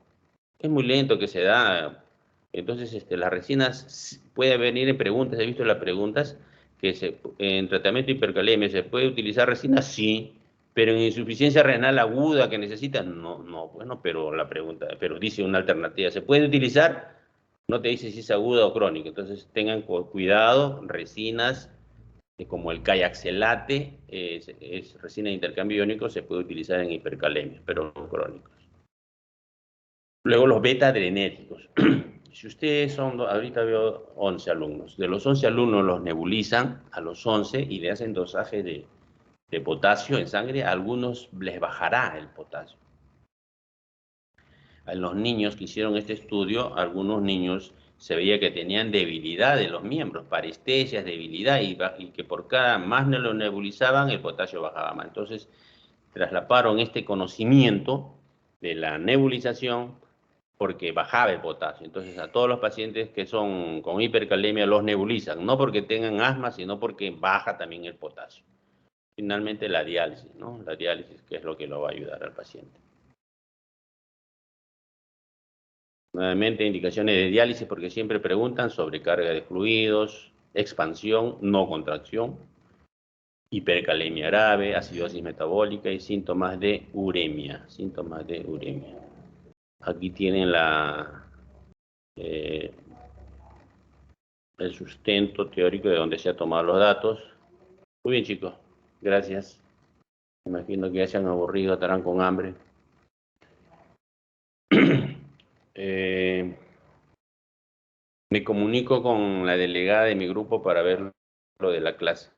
Es muy lento que se da. Entonces, las resinas puede venir en preguntas. He visto las preguntas que en tratamiento de hipercalemia se puede utilizar resina, sí, pero en insuficiencia renal aguda que necesitan, no, bueno, pero la pregunta, pero dice una alternativa, ¿se puede utilizar? No te dice si es aguda o crónica. Entonces, tengan cuidado, resinas como el cayaxelate, es resina de intercambio iónico, se puede utilizar en hipercalemia, pero no crónicos. Luego los beta-adrenérgicos. Si ustedes son, ahorita veo 11 alumnos, de los 11 alumnos los nebulizan a los 11 y le hacen dosaje de potasio en sangre, a algunos les bajará el potasio. A los niños que hicieron este estudio, algunos niños se veía que tenían debilidad de los miembros, parestesias, debilidad, y que por cada más lo nebulizaban, el potasio bajaba más. Entonces, traslaparon este conocimiento de la nebulización porque bajaba el potasio. Entonces, a todos los pacientes que son con hipercalemia los nebulizan, no porque tengan asma, sino porque baja también el potasio. Finalmente, la diálisis, ¿no? La diálisis, que es lo que lo va a ayudar al paciente. Nuevamente, indicaciones de diálisis, porque siempre preguntan sobre carga de fluidos, expansión, no contracción, hipercalemia grave, acidosis metabólica y síntomas de uremia. Síntomas de uremia. Aquí tienen el sustento teórico de donde se han tomado los datos. Muy bien, chicos. Gracias. Imagino que ya se han aburrido, estarán con hambre. Me comunico con la delegada de mi grupo para ver lo de la clase.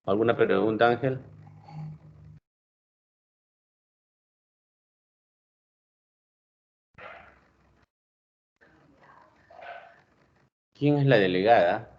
¿Alguna pregunta, Ángel? ¿Quién es la delegada?